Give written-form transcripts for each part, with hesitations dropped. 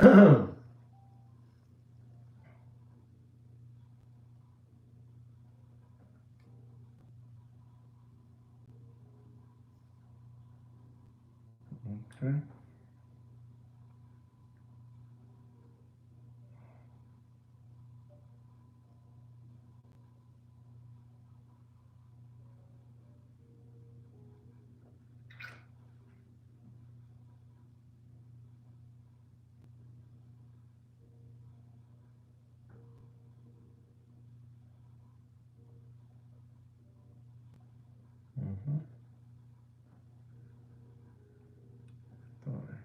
Okay. Mhm. All right.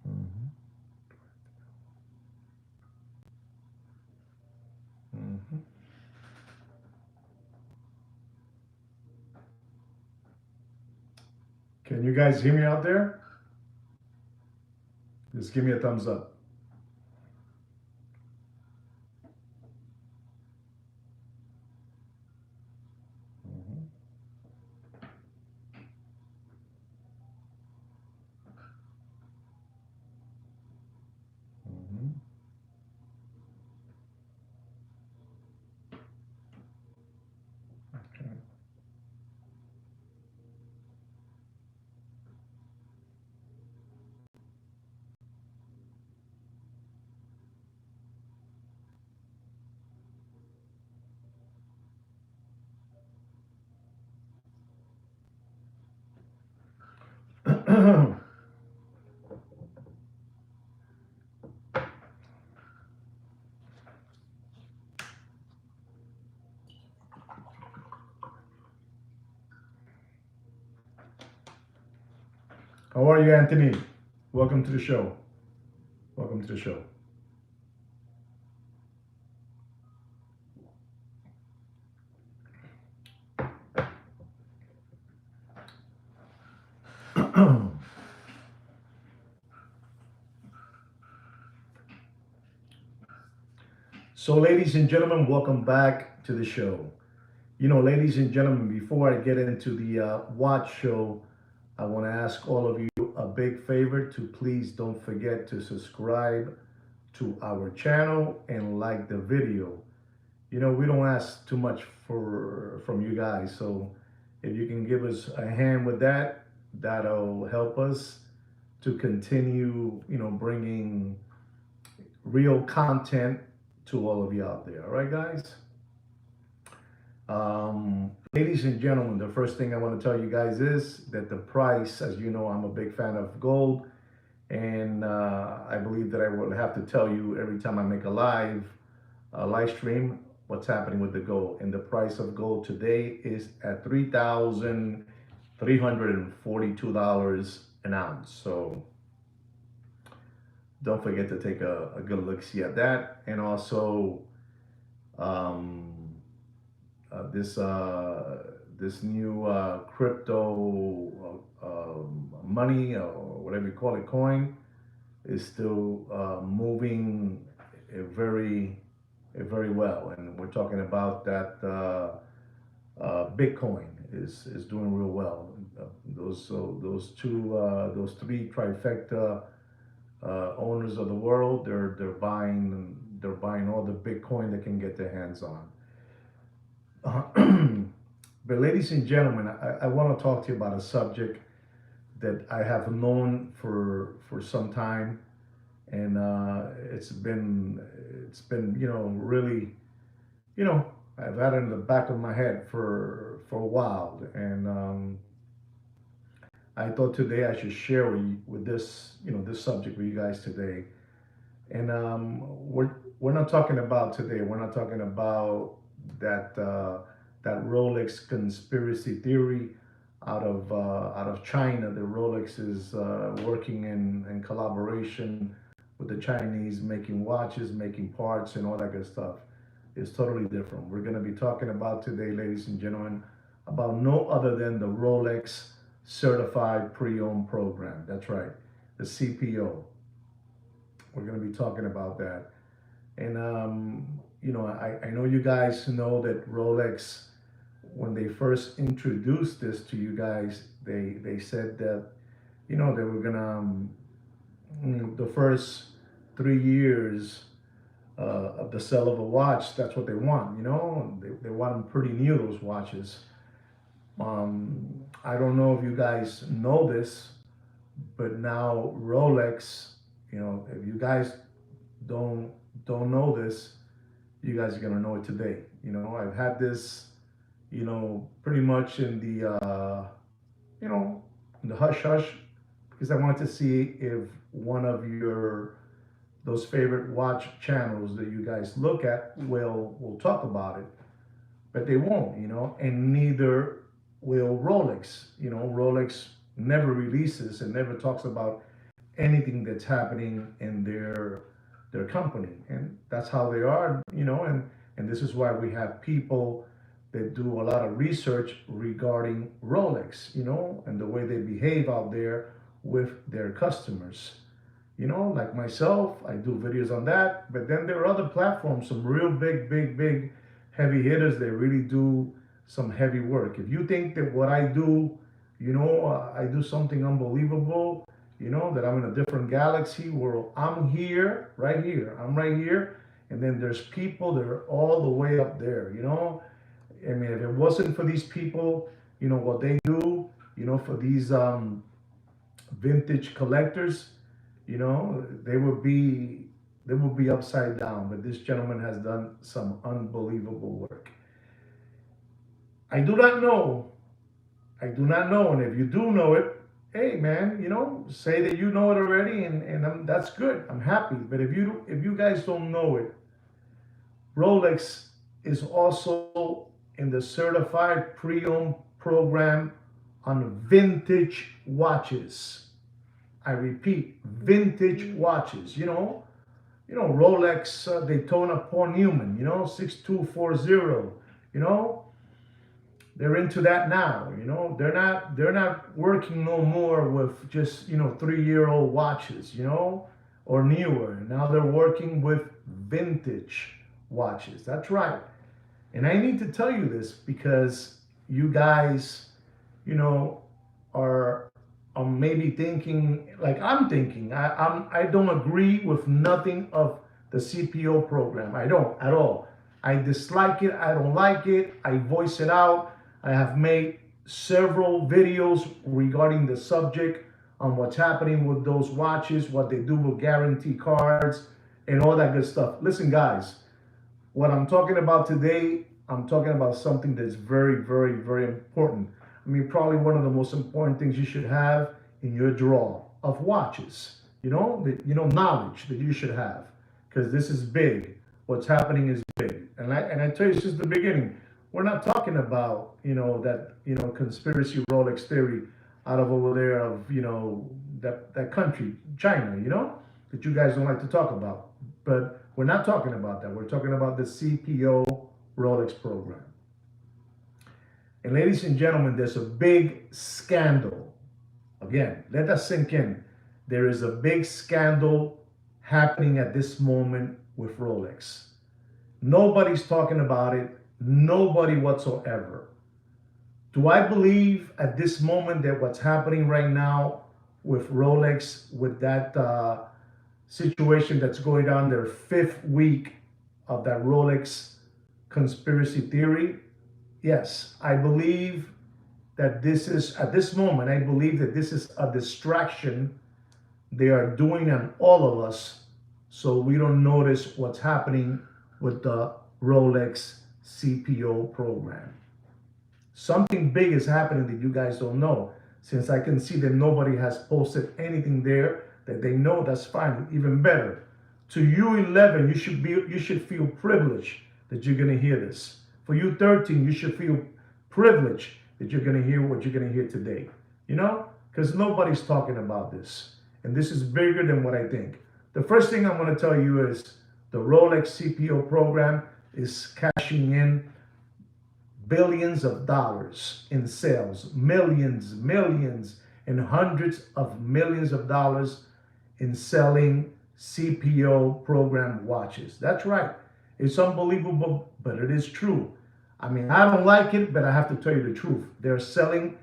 Mhm. Mhm. Can you guys hear me out there? Just give me a thumbs up. Mhm. Mhm. Okay. How are you, Anthony? Welcome to the show. Welcome to the show. So, ladies and gentlemen, welcome back to the show. Ladies and gentlemen, before I get into the watch show, I want to ask all of you a big favor to please don't forget to subscribe to our channel and like the video. We don't ask too much from you guys, so if you can give us a hand with that, that'll help us to continue, bringing real content to all of you out there. All right, guys? Ladies and gentlemen, the first thing I want to tell you guys is that the price, as you know, I'm a big fan of gold, and I believe that I will have to tell you every time I make a live stream what's happening with the gold. And the price of gold today is at $3,342 an ounce. So don't forget to take a good look see at that, and also um, this new crypto money or whatever you call it, coin, is still moving very very well, and we're talking about that Bitcoin is doing real well. Those three trifecta owners of the world, they're buying all the Bitcoin they can get their hands on. But ladies and gentlemen, I want to talk to you about a subject that I have known for some time, and it's been really, I've had it in the back of my head for a while, and I thought today I should share with this subject with you guys today. And we're not talking about today. We're not talking about that Rolex conspiracy theory. out of China. The Rolex is working in collaboration with the Chinese, making watches, making parts, and all that good stuff. It's totally different. We're going to be talking about today, ladies and gentlemen, about no other than the Rolex Certified Pre-Owned Program. That's right, the CPO. We're going to be talking about that. And, I know you guys know that Rolex, when they first introduced this to you guys, they said that, they were going to, the first 3 years of the sale of a watch, that's what they want, they want them pretty new, those watches. I don't know if you guys know this, but now Rolex, if you guys don't don't know this, you guys are gonna know it today. I've had this, pretty much in you know, the hush hush, because I wanted to see if one of your those favorite watch channels that you guys look at will talk about it, but they won't, and neither will Rolex. Rolex never releases and never talks about anything that's happening in their company, and that's how they are, and this is why we have people that do a lot of research regarding Rolex, and the way they behave out there with their customers. Like myself, I do videos on that, but then there are other platforms, some real big, big, big heavy hitters that really do some heavy work. If you think that what I do, I do something unbelievable, that I'm in a different galaxy where I'm here, right here, I'm right here, and then there's people that are all the way up there. I mean, if it wasn't for these people, what they do, for these vintage collectors, they would be upside down. But this gentleman has done some unbelievable work. I do not know. I do not know. And if you do know it, hey man, say that you know it already, and that's good. I'm happy. But if you guys don't know it, Rolex is also in the certified pre-owned program on vintage watches. I repeat, vintage watches. Rolex Daytona Paul Newman, 6240. You know, they're into that now. They're not working no more with just 3-year-old watches, or newer. Now they're working with vintage watches. That's right. And I need to tell you this because you guys, are maybe thinking like I'm thinking. I don't agree with nothing of the CPO program. I don't at all. I dislike it. I don't like it. I voice it out. I have made several videos regarding the subject on what's happening with those watches, what they do with guarantee cards, and all that good stuff. Listen, guys, what I'm talking about today, I'm talking about something that's very, very, very important. I mean, probably one of the most important things you should have in your drawer of watches. Knowledge that you should have, because this is big. What's happening is big, and I tell you, it's just the beginning. We're not talking about that conspiracy Rolex theory out of over there of that country, China, that you guys don't like to talk about. But we're not talking about that. We're talking about the CPO Rolex program. And ladies and gentlemen, there's a big scandal. Again, let that sink in. There is a big scandal happening at this moment with Rolex. Nobody's talking about it. Nobody whatsoever. Do I believe at this moment that what's happening right now with Rolex, with that situation that's going on, their 5th week of that Rolex conspiracy theory? Yes, I believe that this is, at this moment, I believe that this is a distraction they are doing on all of us so we don't notice what's happening with the Rolex CPO program. Something big is happening that you guys don't know. Since I can see that nobody has posted anything there that they know, that's fine, even better. To you 11, you should feel privileged that you're gonna hear this. For you 13, you should feel privileged that you're going to hear what you're going to hear today. You know, because nobody's talking about this. And this is bigger than what I think. The first thing I'm going to tell you is the Rolex CPO program is cashing in billions of dollars in sales, millions, and hundreds of millions of dollars in selling CPO program watches. That's right. It's unbelievable, but it is true. I mean, I don't like it, but I have to tell you the truth. They're selling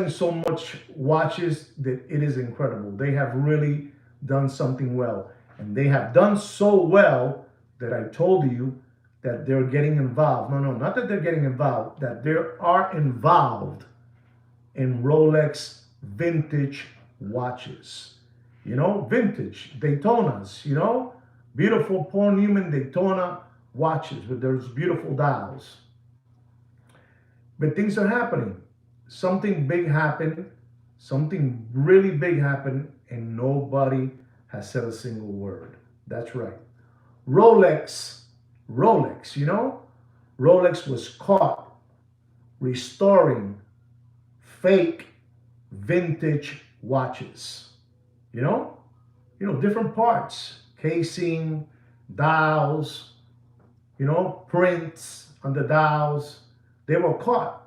so much watches that it is incredible. They have really done something well. And they have done so well that I told you that they're getting involved. No, not that they're getting involved, that they are involved in Rolex vintage watches. You know, vintage Daytonas, you know, beautiful Paul Newman Daytona watches with those beautiful dials. But things are happening. Something big happened, something really big happened, and nobody has said a single word. That's right. Rolex, you know, Rolex was caught restoring fake vintage watches. You know, different parts, casing, dials, you know, prints on the dials. They were caught.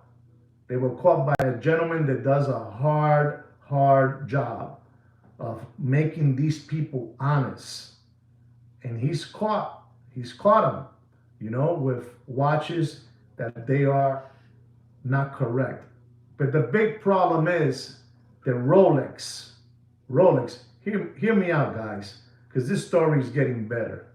They were caught by a gentleman that does a hard job of making these people honest. And he's caught them, you know, with watches that they are not correct. But the big problem is that Rolex, hear me out, guys, because this story is getting better.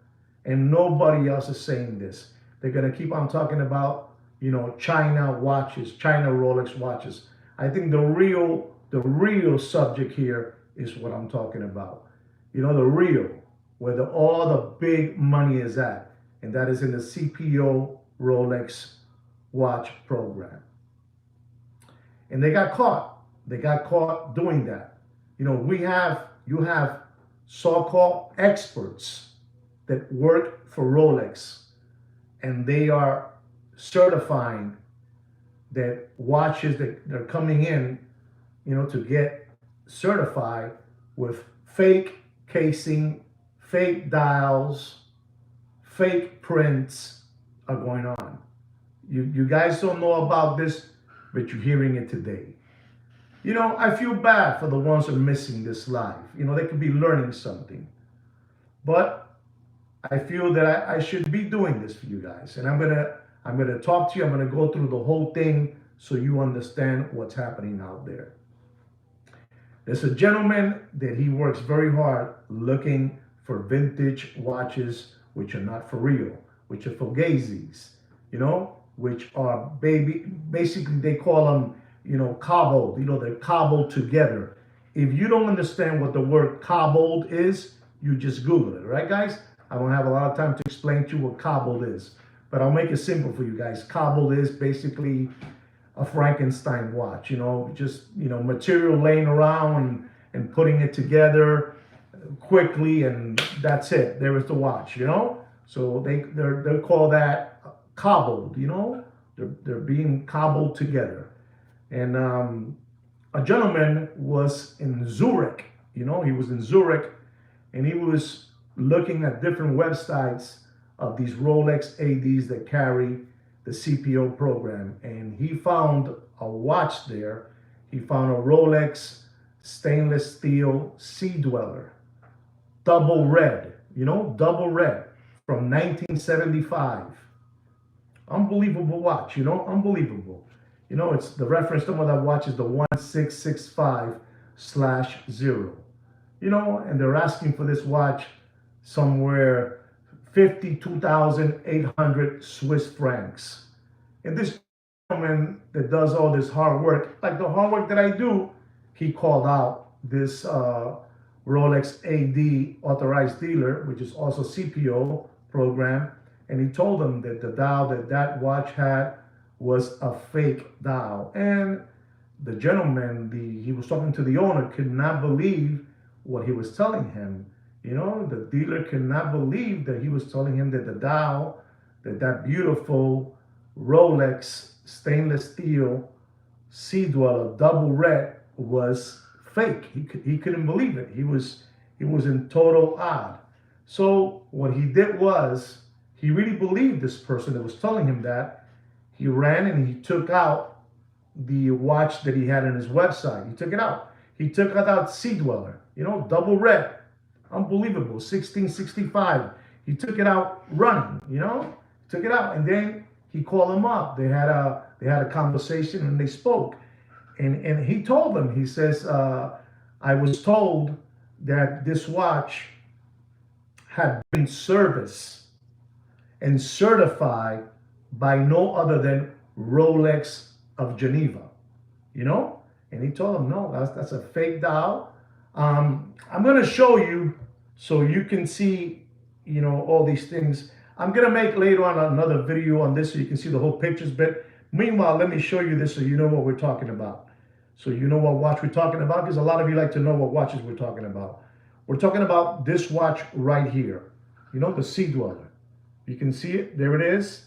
And nobody else is saying this. They're going to keep on talking about, you know, China watches, China Rolex watches. I think the real subject here is what I'm talking about. You know, the real, where all the big money is at, and that is in the CPO Rolex watch program. And they got caught. They got caught doing that. You know, you have so-called experts that work for Rolex, and they are certifying that watches that they're coming in, you know, to get certified with fake casing, fake dials, fake prints are going on. You guys don't know about this, but you're hearing it today. You know, I feel bad for the ones who are missing this live. You know, they could be learning something. But I feel that I should be doing this for you guys. And I'm gonna talk to you. I'm gonna go through the whole thing so you understand what's happening out there. There's a gentleman that he works very hard looking for vintage watches which are not for real, which are fugazis, you know, which are basically they call them, you know, cobbled, you know, they're cobbled together. If you don't understand what the word cobbled is, you just Google it, right, guys? I don't have a lot of time to explain to you what cobbled is, but I'll make it simple for you guys. Cobbled is basically a Frankenstein watch, you know, just, you know, material laying around and putting it together quickly, and that's it. There is the watch, you know. So they call that cobbled, you know. They're being cobbled together. And a gentleman was in Zurich, you know, he was in Zurich, and he was looking at different websites of these Rolex ADs that carry the CPO program, and he found a watch there. He found a Rolex stainless steel Sea Dweller, double red, you know, double red from 1975. Unbelievable watch, you know, unbelievable. You know, it's the reference number of that watch is the 1665/0. You know, and they're asking for this watch somewhere 52,800 Swiss francs. And this gentleman that does all this hard work, like the hard work that I do, he called out this Rolex AD authorized dealer, which is also CPO program, and he told them that the dial that watch had was a fake dial. And the gentleman, he was talking to the owner, could not believe what he was telling him. You know, the dealer could not believe that he was telling him that the dial, that beautiful Rolex stainless steel Sea Dweller double red was fake. He couldn't believe it. He was in total odd. So what he did was he really believed this person that was telling him that. He ran and he took out the watch that he had on his website. He took it out. He took out Sea Dweller, double red. Unbelievable. 1665. He took it out running, took it out. And then he called him up. They had a conversation and they spoke. And he told them, he says, I was told that this watch had been serviced and certified by no other than Rolex of Geneva, And he told him, no, that's a fake dial. I'm going to show you so you can see, all these things. I'm going to make later on another video on this so you can see the whole pictures. But meanwhile, let me show you this so you know what we're talking about. So you know what watch we're talking about, because a lot of you like to know what watches we're talking about. We're talking about this watch right here. The Sea Dweller. You can see it. There it is.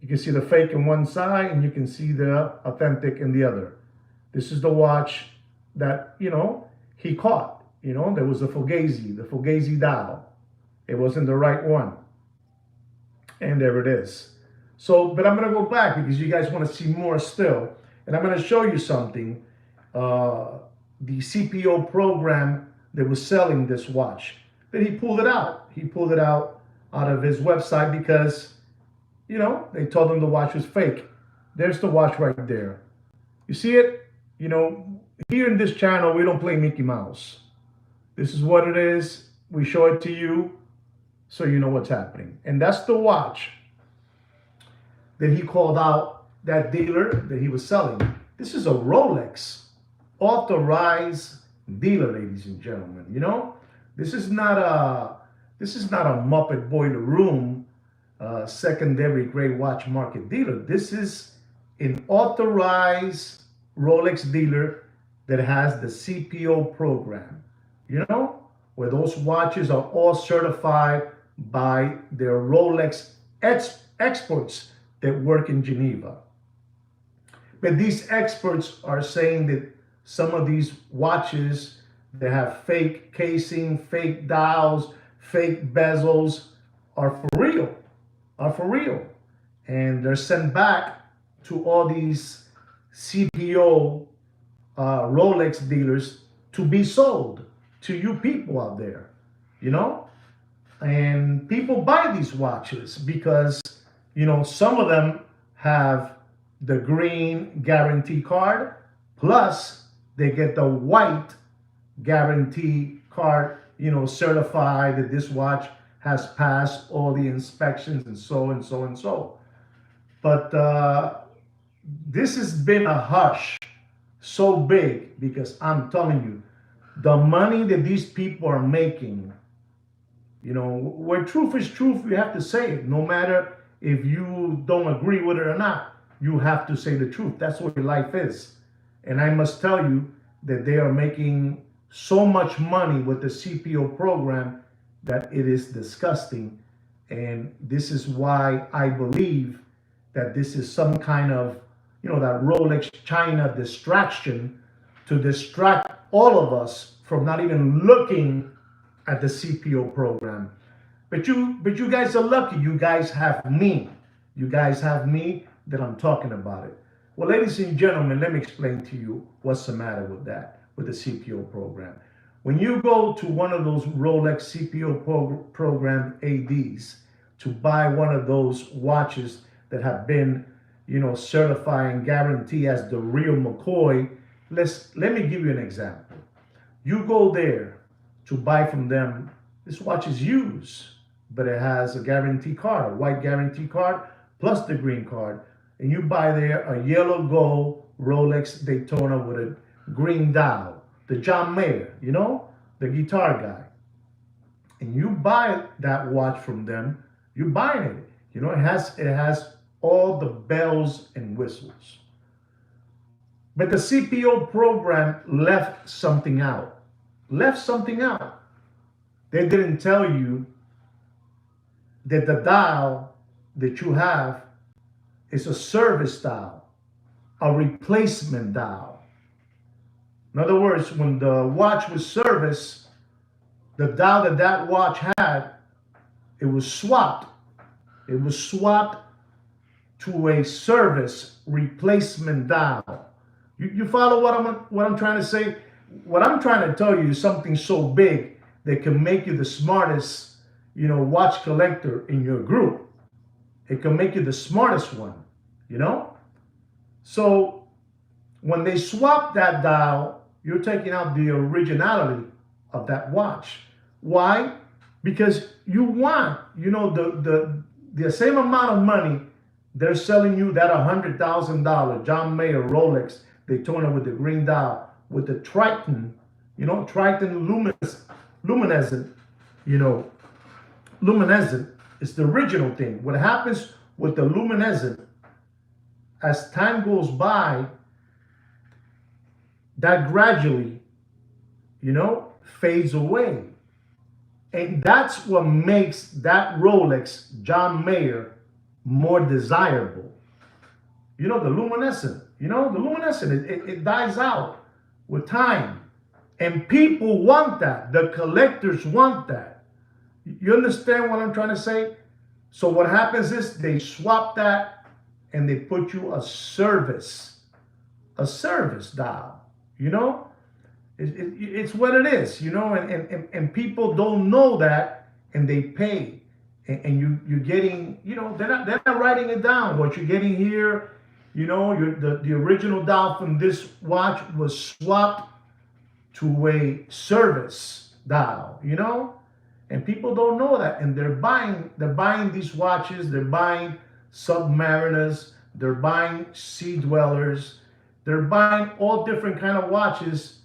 You can see the fake in one side and you can see the authentic in the other. This is the watch that, he caught. There was the Fugazi dial. It wasn't the right one. And there it is. So, but I'm going to go back because you guys want to see more still. And I'm going to show you something. The CPO program that was selling this watch. Then he pulled it out. He pulled it out of his website because, they told him the watch was fake. There's the watch right there. You see it? Here in this channel, we don't play Mickey Mouse. This is what it is. We show it to you so you know what's happening. And that's the watch that he called out that dealer that he was selling. This is a Rolex authorized dealer, ladies and gentlemen. This is not a Muppet Boiler Room secondary grade watch market dealer. This is an authorized Rolex dealer that has the CPO program, where those watches are all certified by their Rolex experts that work in Geneva. But these experts are saying that some of these watches that have fake casing, fake dials, fake bezels are for real. And they're sent back to all these CPO Rolex dealers to be sold to you people out there, And people buy these watches because, some of them have the green guarantee card, plus they get the white guarantee card, certified that this watch has passed all the inspections and so and so and so. But this has been a hush so big because I'm telling you, the money that these people are making, where truth is truth, you have to say it. No matter if you don't agree with it or not, you have to say the truth. That's what life is. And I must tell you that they are making so much money with the CPO program that it is disgusting. And this is why I believe that this is some kind of, that Rolex China distraction to distract all of us from not even looking at the CPO program. But you guys are lucky. You guys have me. You guys have me that I'm talking about it. Well, ladies and gentlemen, let me explain to you what's the matter with that, with the CPO program. When you go to one of those Rolex CPO program ADs to buy one of those watches that have been, certified and guaranteed as the real McCoy, let me give you an example. You go there to buy from them, this watch is used, but it has a guarantee card, a white guarantee card, plus the green card. And you buy there a yellow gold Rolex Daytona with a green dial, the John Mayer, the guitar guy. And you buy that watch from them, you're buying it. It has all the bells and whistles. But the CPO program left something out. They didn't tell you that the dial that you have is a service dial. a replacement dial. In other words, when the watch was serviced, the dial that that watch had, it was swapped. It was swapped to a service replacement dial. You follow what I'm trying to say? What I'm trying to tell you is something so big that can make you the smartest, watch collector in your group. It can make you the smartest one. So when they swap that dial, you're taking out the originality of that watch. Why? Because you want, the same amount of money they're selling you that $100,000 John Mayer Rolex Daytona with the green dial, with the Triton, Triton luminescent, luminescent is the original thing. What happens with the luminescent, as time goes by, that gradually, fades away. And that's what makes that Rolex John Mayer more desirable. The luminescent, it dies out with time. And people want that. The collectors want that. You understand what I'm trying to say? So what happens is they swap that and they put you a service dial, It's what it is, and people don't know that, and they pay, and you're getting, they're not writing it down. What you're getting here, the original dial from this watch was swapped to a service dial, and people don't know that, and they're buying these watches, they're buying submariners, they're buying sea dwellers, they're buying all different kind of watches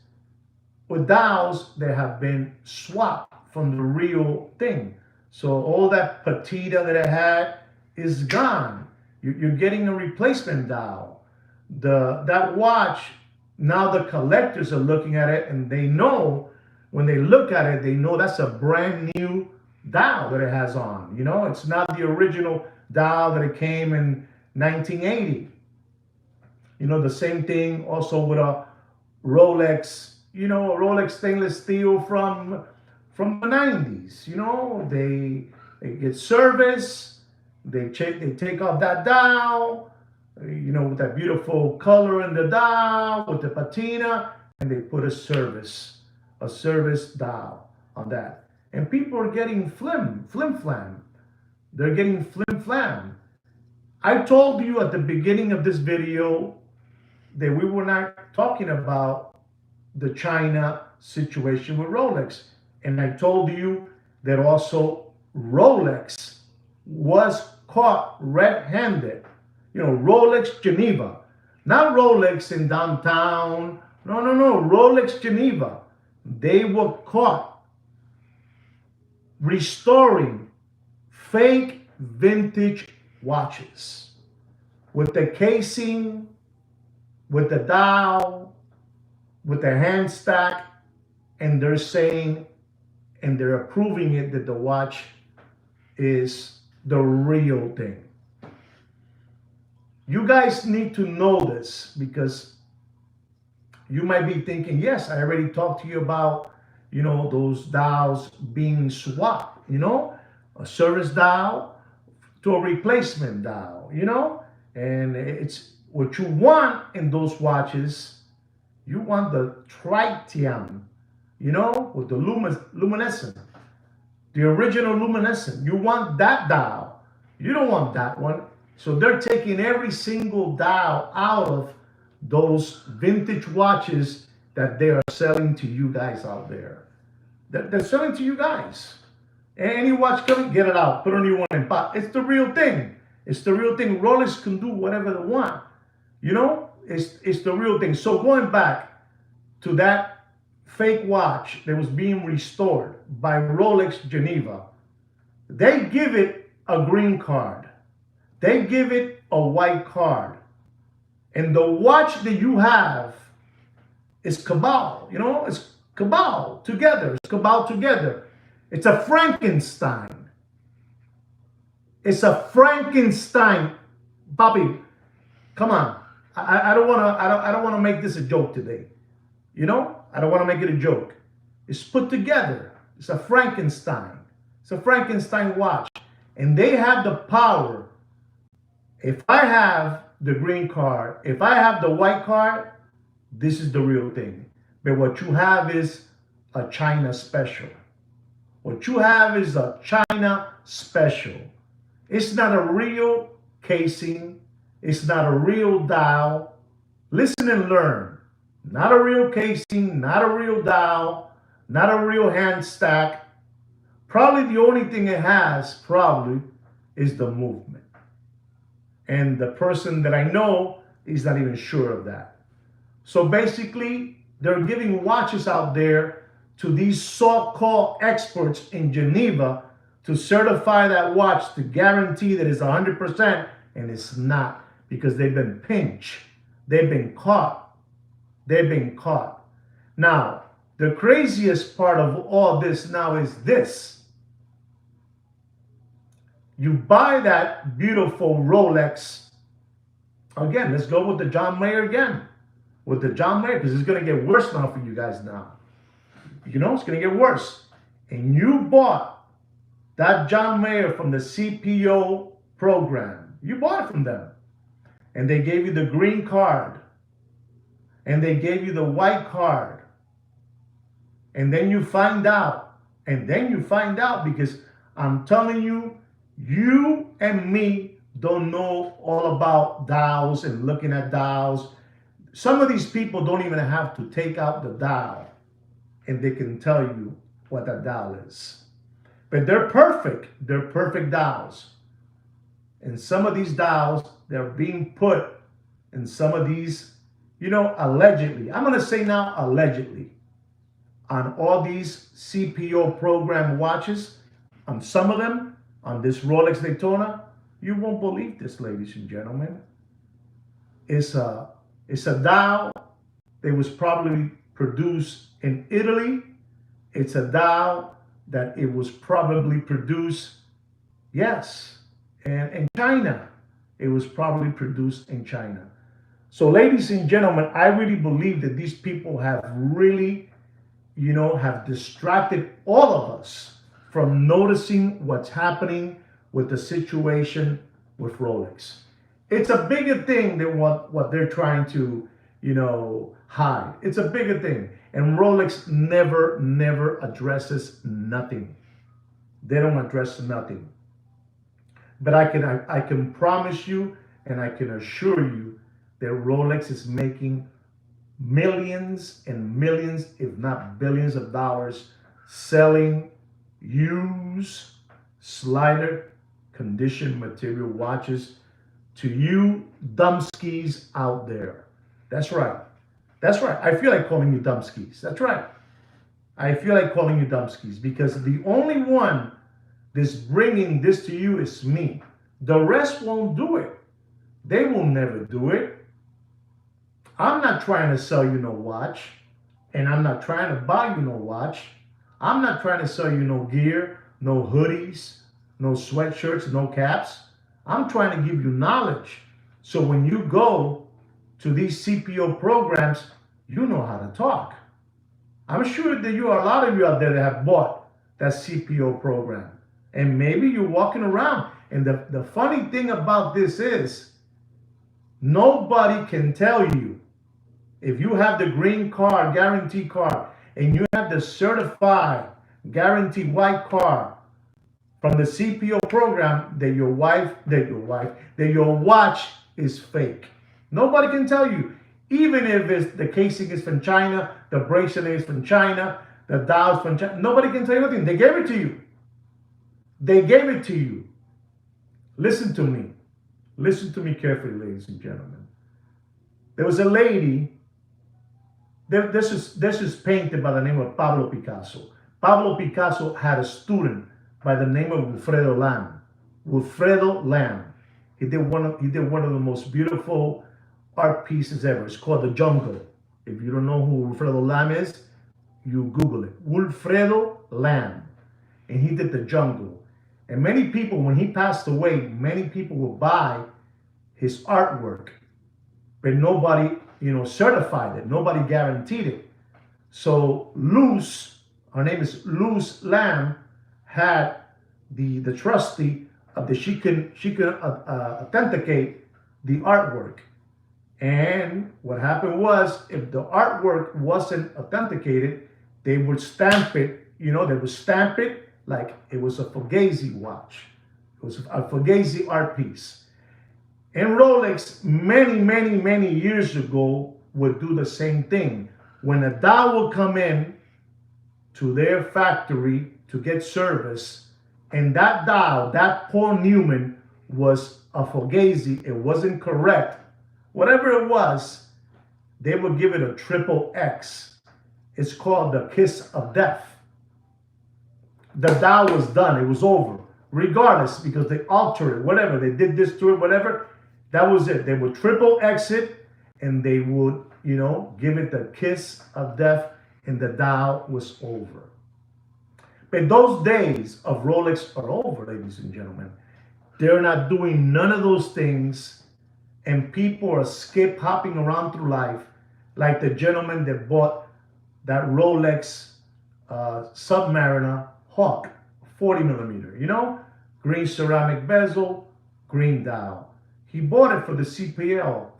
with dials that have been swapped from the real thing. So all that patina that it had is gone. You're getting a replacement dial. That watch, now the collectors are looking at it, and they know, when they look at it, they know that's a brand new dial that it has on. It's not the original dial that it came in 1980. The same thing also with a Rolex, a Rolex stainless steel from the 90s. They get service, they take off that dial, with that beautiful color in the dial, with the patina, and they put a service dial on that. And people are getting flim flam. They're getting flim flam. I told you at the beginning of this video that we were not talking about the China situation with Rolex. And I told you that also Rolex was caught red-handed. Rolex Geneva. Not Rolex in downtown. No. Rolex Geneva. They were caught restoring fake vintage watches with the casing, with the dial, with the hand stack, and they're saying, and they're approving it, that the watch is the real thing. You guys need to know this, because you might be thinking, yes, I already talked to you about, those dials being swapped, a service dial to a replacement dial, and it's what you want in those watches. You want the Triton, with the luminescent, the original luminescent. You want that dial. You don't want that one. So they're taking every single dial out of those vintage watches that they are selling to you guys out there. They're selling to you guys. Any watch coming, get it out. Put a new one in pot. It's the real thing. It's the real thing. Rolex can do whatever they want. It's the real thing. So going back to that fake watch that was being restored by Rolex Geneva, they give it a green card. They give it a white card. And the watch that you have is cabal. It's cabal together. It's cabal together. It's a Frankenstein. It's a Frankenstein. Bobby, come on. I don't want to I don't want to make this a joke today. You know, I don't want to make it a joke. It's put together. It's a Frankenstein. It's a Frankenstein watch, and they have the power. If I have the green card, if I have the white card, this is the real thing. But what you have is a China special. What you have is a China special. It's not a real casing. It's not a real dial. Listen and learn. Not a real casing, not a real dial, not a real hand stack. Probably the only thing it has probably is the movement. And the person that I know is not even sure of that. So basically, they're giving watches out there to these so-called experts in Geneva to certify that watch to guarantee that it's 100%, and it's not, because they've been pinched. They've been caught. They've been caught. Now, the craziest part of all this now is this. You buy that beautiful Rolex. Again, let's go with the John Mayer again. With the John Mayer, because it's going to get worse now for you guys now. You know, it's going to get worse. And you bought that John Mayer from the CPO program. You bought it from them. And they gave you the green card. And they gave you the white card. And then you find out. And then you find out, because I'm telling you, you and me don't know all about dials and looking at dials. Some of these people don't even have to take out the dial, and they can tell you what that dial is. But they're perfect. They're perfect dials. And some of these dials, they're being put in some of these, you know, allegedly. I'm going to say now allegedly. On all these CPO program watches, on some of them, on this Rolex Daytona, you won't believe this, ladies and gentlemen. It's a dial that was probably produced in Italy. It's a dial that it was probably produced, yes, and in China. It was probably produced in China. So, ladies and gentlemen, I really believe that these people have really, you know, have distracted all of us from noticing what's happening with the situation with Rolex. It's a bigger thing than what they're trying to, you know, hide. It's a bigger thing. And Rolex never addresses nothing. They don't address nothing. But I can promise you, and I can assure you, that Rolex is making millions and millions, if not billions of dollars, selling used slider condition material watches to you dumbskis out there. That's right. That's right. I feel like calling you dumbskis. That's right. I feel like calling you dumbskis, because the only one that's bringing this to you is me. The rest won't do it. They will never do it. I'm not trying to sell you no watch, and I'm not trying to buy you no watch. I'm not trying to sell you no gear, no hoodies, no sweatshirts, no caps. I'm trying to give you knowledge. So when you go to these CPO programs, you know how to talk. I'm sure that you are a lot of you out there that have bought that CPO program. And maybe you're walking around. And the funny thing about this is, nobody can tell you, if you have the green card, guarantee card, and you have the certified guaranteed white card from the CPO program, that your watch is fake. Nobody can tell you. Even if the casing is from China, the bracelet is from China, the dial's from China, nobody can tell you nothing. They gave it to you. They gave it to you. Listen to me. Listen to me carefully, ladies and gentlemen. There was a lady. This is painted by the name of Pablo Picasso. Pablo Picasso had a student by the name of Wilfredo Lam. Wilfredo Lam. He did one of the most beautiful art pieces ever. It's called The Jungle. If you don't know who Wilfredo Lam is, you Google it. Wilfredo Lam. And he did The Jungle. And many people, when he passed away, many people would buy his artwork. but nobody, certified it. Nobody guaranteed it. So Luz, her name is Luz Lamb, had the trustee of the she can authenticate the artwork. And what happened was, if the artwork wasn't authenticated, they would stamp it. They would stamp it like it was a Fugazi watch. It was a Fugazi art piece. And Rolex, many, many, many years ago, would do the same thing. When a dial would come in to their factory to get service, and that dial, that Paul Newman, was a Fugazi, it wasn't correct, whatever it was, they would give it a triple X. It's called the kiss of death. The dial was done, it was over. Regardless, because they altered it, whatever, they did this to it, whatever, that was it. They would triple X it, and they would, give it the kiss of death, and the dial was over. But those days of Rolex are over, ladies and gentlemen. They're not doing none of those things, and people are skip hopping around through life like the gentleman that bought that Rolex Submariner Hawk 40 millimeter, green ceramic bezel, green dial. He bought it for the CPO,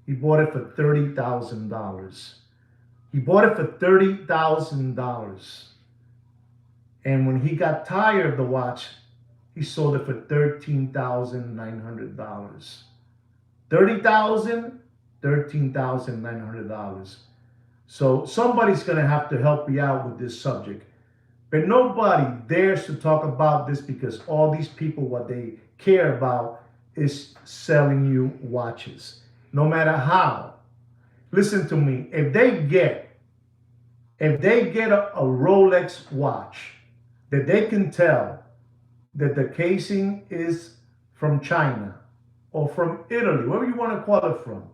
he bought it for $30,000. He bought it for $30,000. And when he got tired of the watch, he sold it for $13,900. $30,000, $13,900. So somebody's going to have to help you out with this subject. But nobody dares to talk about this, because all these people, what they care about is selling you watches. No matter how. Listen to me. If they get a Rolex watch that they can tell that the casing is from China or from Italy, wherever you want to call it from.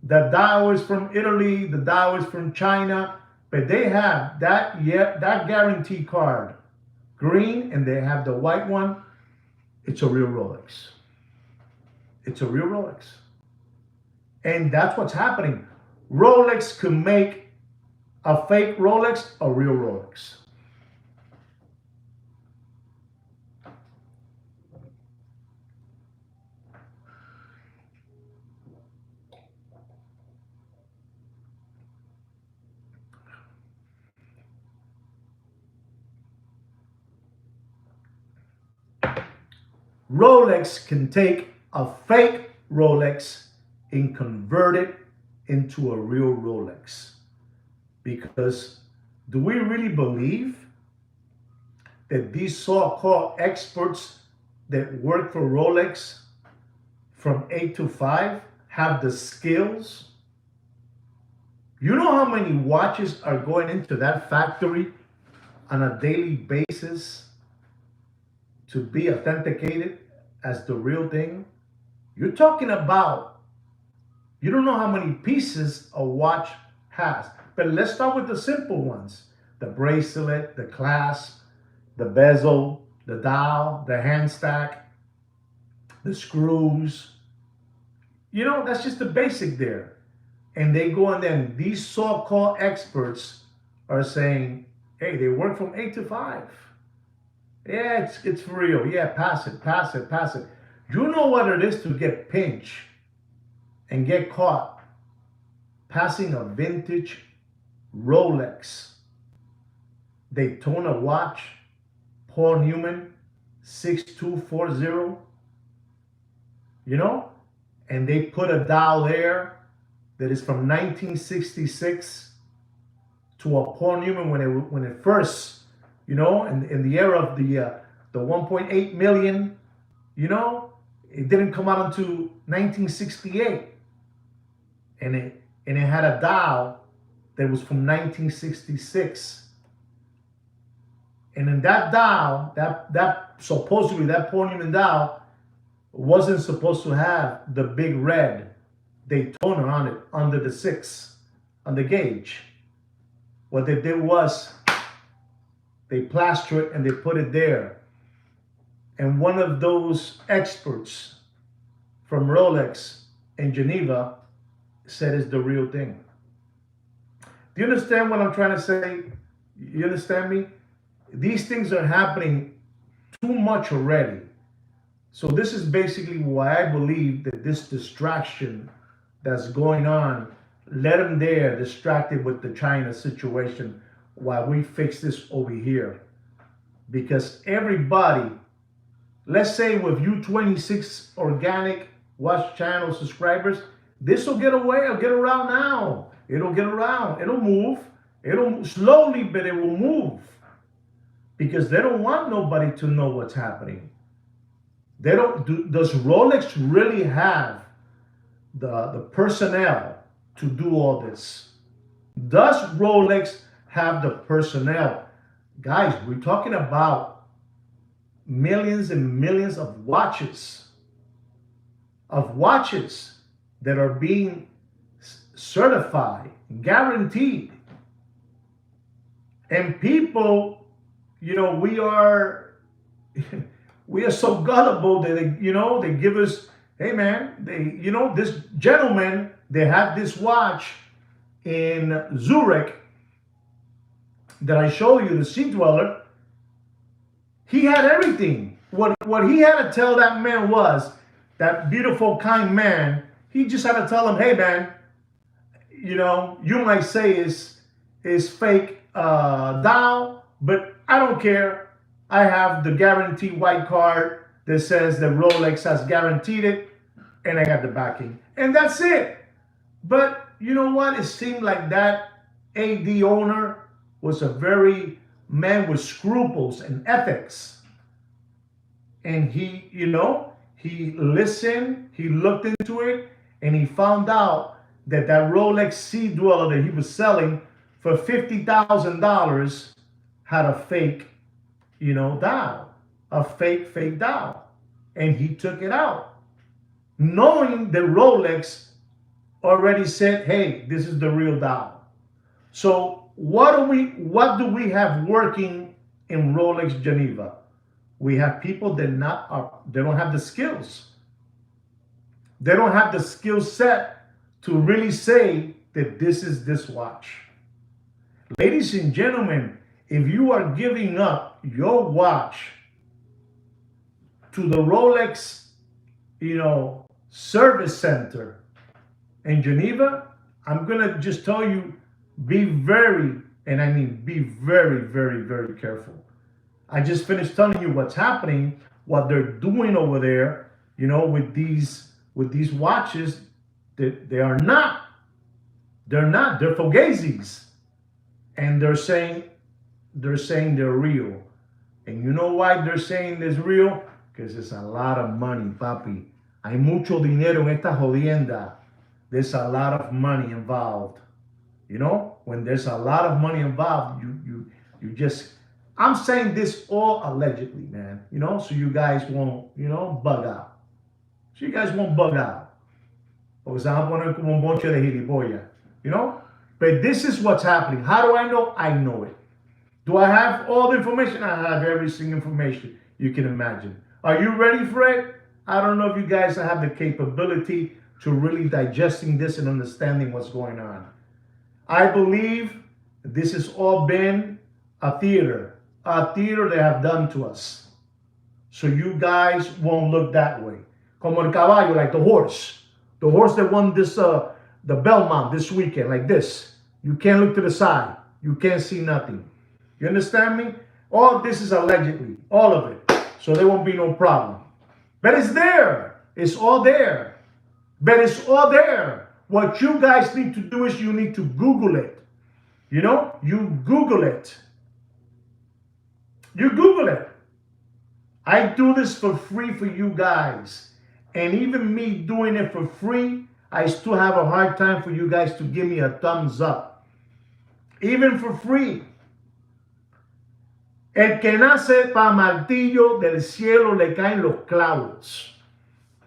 The dial is from Italy, the dial is from China, but they have that guarantee card, green, and they have the white one. It's a real Rolex. It's a real Rolex. And that's what's happening. Rolex can make a fake Rolex a real Rolex. Rolex can take a fake Rolex and convert it into a real Rolex. Because do we really believe that these so-called experts that work for Rolex from 8 to 5 have the skills? You know how many watches are going into that factory on a daily basis to be authenticated as the real thing? You're talking about, you don't know how many pieces a watch has. But let's start with the simple ones. The bracelet, the clasp, the bezel, the dial, the hand stack, the screws. That's just the basic there. And they go, and then these so-called experts are saying, hey, they work from 8 to 5. Yeah, it's for real. Yeah, pass it. You know what it is to get pinched and get caught passing a vintage Rolex Daytona watch, Paul Newman 6240, and they put a dial there that is from 1966 to a Paul Newman when it first, in the era of the 1.8 million, it didn't come out until 1968, and it had a dial that was from 1966. And in that dial, that supposedly that Paul Newman dial wasn't supposed to have the big red Daytona on it under the 6 on the gauge. What they did was they plastered it and they put it there. And one of those experts from Rolex in Geneva said it's the real thing. Do you understand what I'm trying to say? You understand me? These things are happening too much already. So this is basically why I believe that this distraction that's going on, let them there distracted with the China situation while we fix this over here. Because everybody, let's say with you 26 organic watch channel subscribers, this will get away, it'll get around now. It'll get around, it'll move. It'll slowly, but it will move. Because they don't want nobody to know what's happening. They don't. Does Rolex really have the personnel to do all this? Does Rolex have the personnel? Guys, we're talking about millions and millions of watches that are being certified, guaranteed. And people, we are we are so gullible that they give us, hey man, this gentleman, they have this watch in Zurich that I show you, the Sea Dweller. He had everything. What he had to tell that man was, that beautiful, kind man, he just had to tell him, hey man, you might say is fake dial, but I don't care. I have the guarantee white card that says that Rolex has guaranteed it, and I got the backing. And that's it. But you know what? It seemed like that AD owner was a very man with scruples and ethics. And he listened, he looked into it, and he found out that Rolex Sea Dweller that he was selling for $50,000 had a fake, dial, a fake dial. And he took it out, knowing that Rolex already said, hey, this is the real dial. So what do we have working in Rolex Geneva? We have people that they don't have the skills. They don't have the skill set to really say that this is this watch. Ladies and gentlemen, if you are giving up your watch to the Rolex, service center in Geneva, I'm going to just tell you, be very, and I mean be very, very, very careful. I just finished telling you what's happening, what they're doing over there, with these watches. That they're fugazis, and they're saying they're real. And you know why they're saying it's real? Because it's a lot of money, papi. Hay mucho dinero en esta jodienda. There's a lot of money involved. When there's a lot of money involved, you just, I'm saying this all allegedly, man, so you guys won't, bug out. So you guys won't bug out. Porque se van a poner como un bonche de gilipollas, But this is what's happening. How do I know? I know it. Do I have all the information? I have every single information you can imagine. Are you ready for it? I don't know if you guys have the capability to really digesting this and understanding what's going on. I believe this has all been a theater they have done to us. So you guys won't look that way. Como el caballo, like the horse. The horse that won this, the Belmont this weekend, like this. You can't look to the side. You can't see nothing. You understand me? All of this is allegedly, all of it. So there won't be no problem. But it's there. It's all there. But it's all there. What you guys need to do is you need to Google it. You Google it. You Google it. I do this for free for you guys. And even me doing it for free, I still have a hard time for you guys to give me a thumbs up. Even for free. El que nace pa martillo, del cielo le caen los clavos.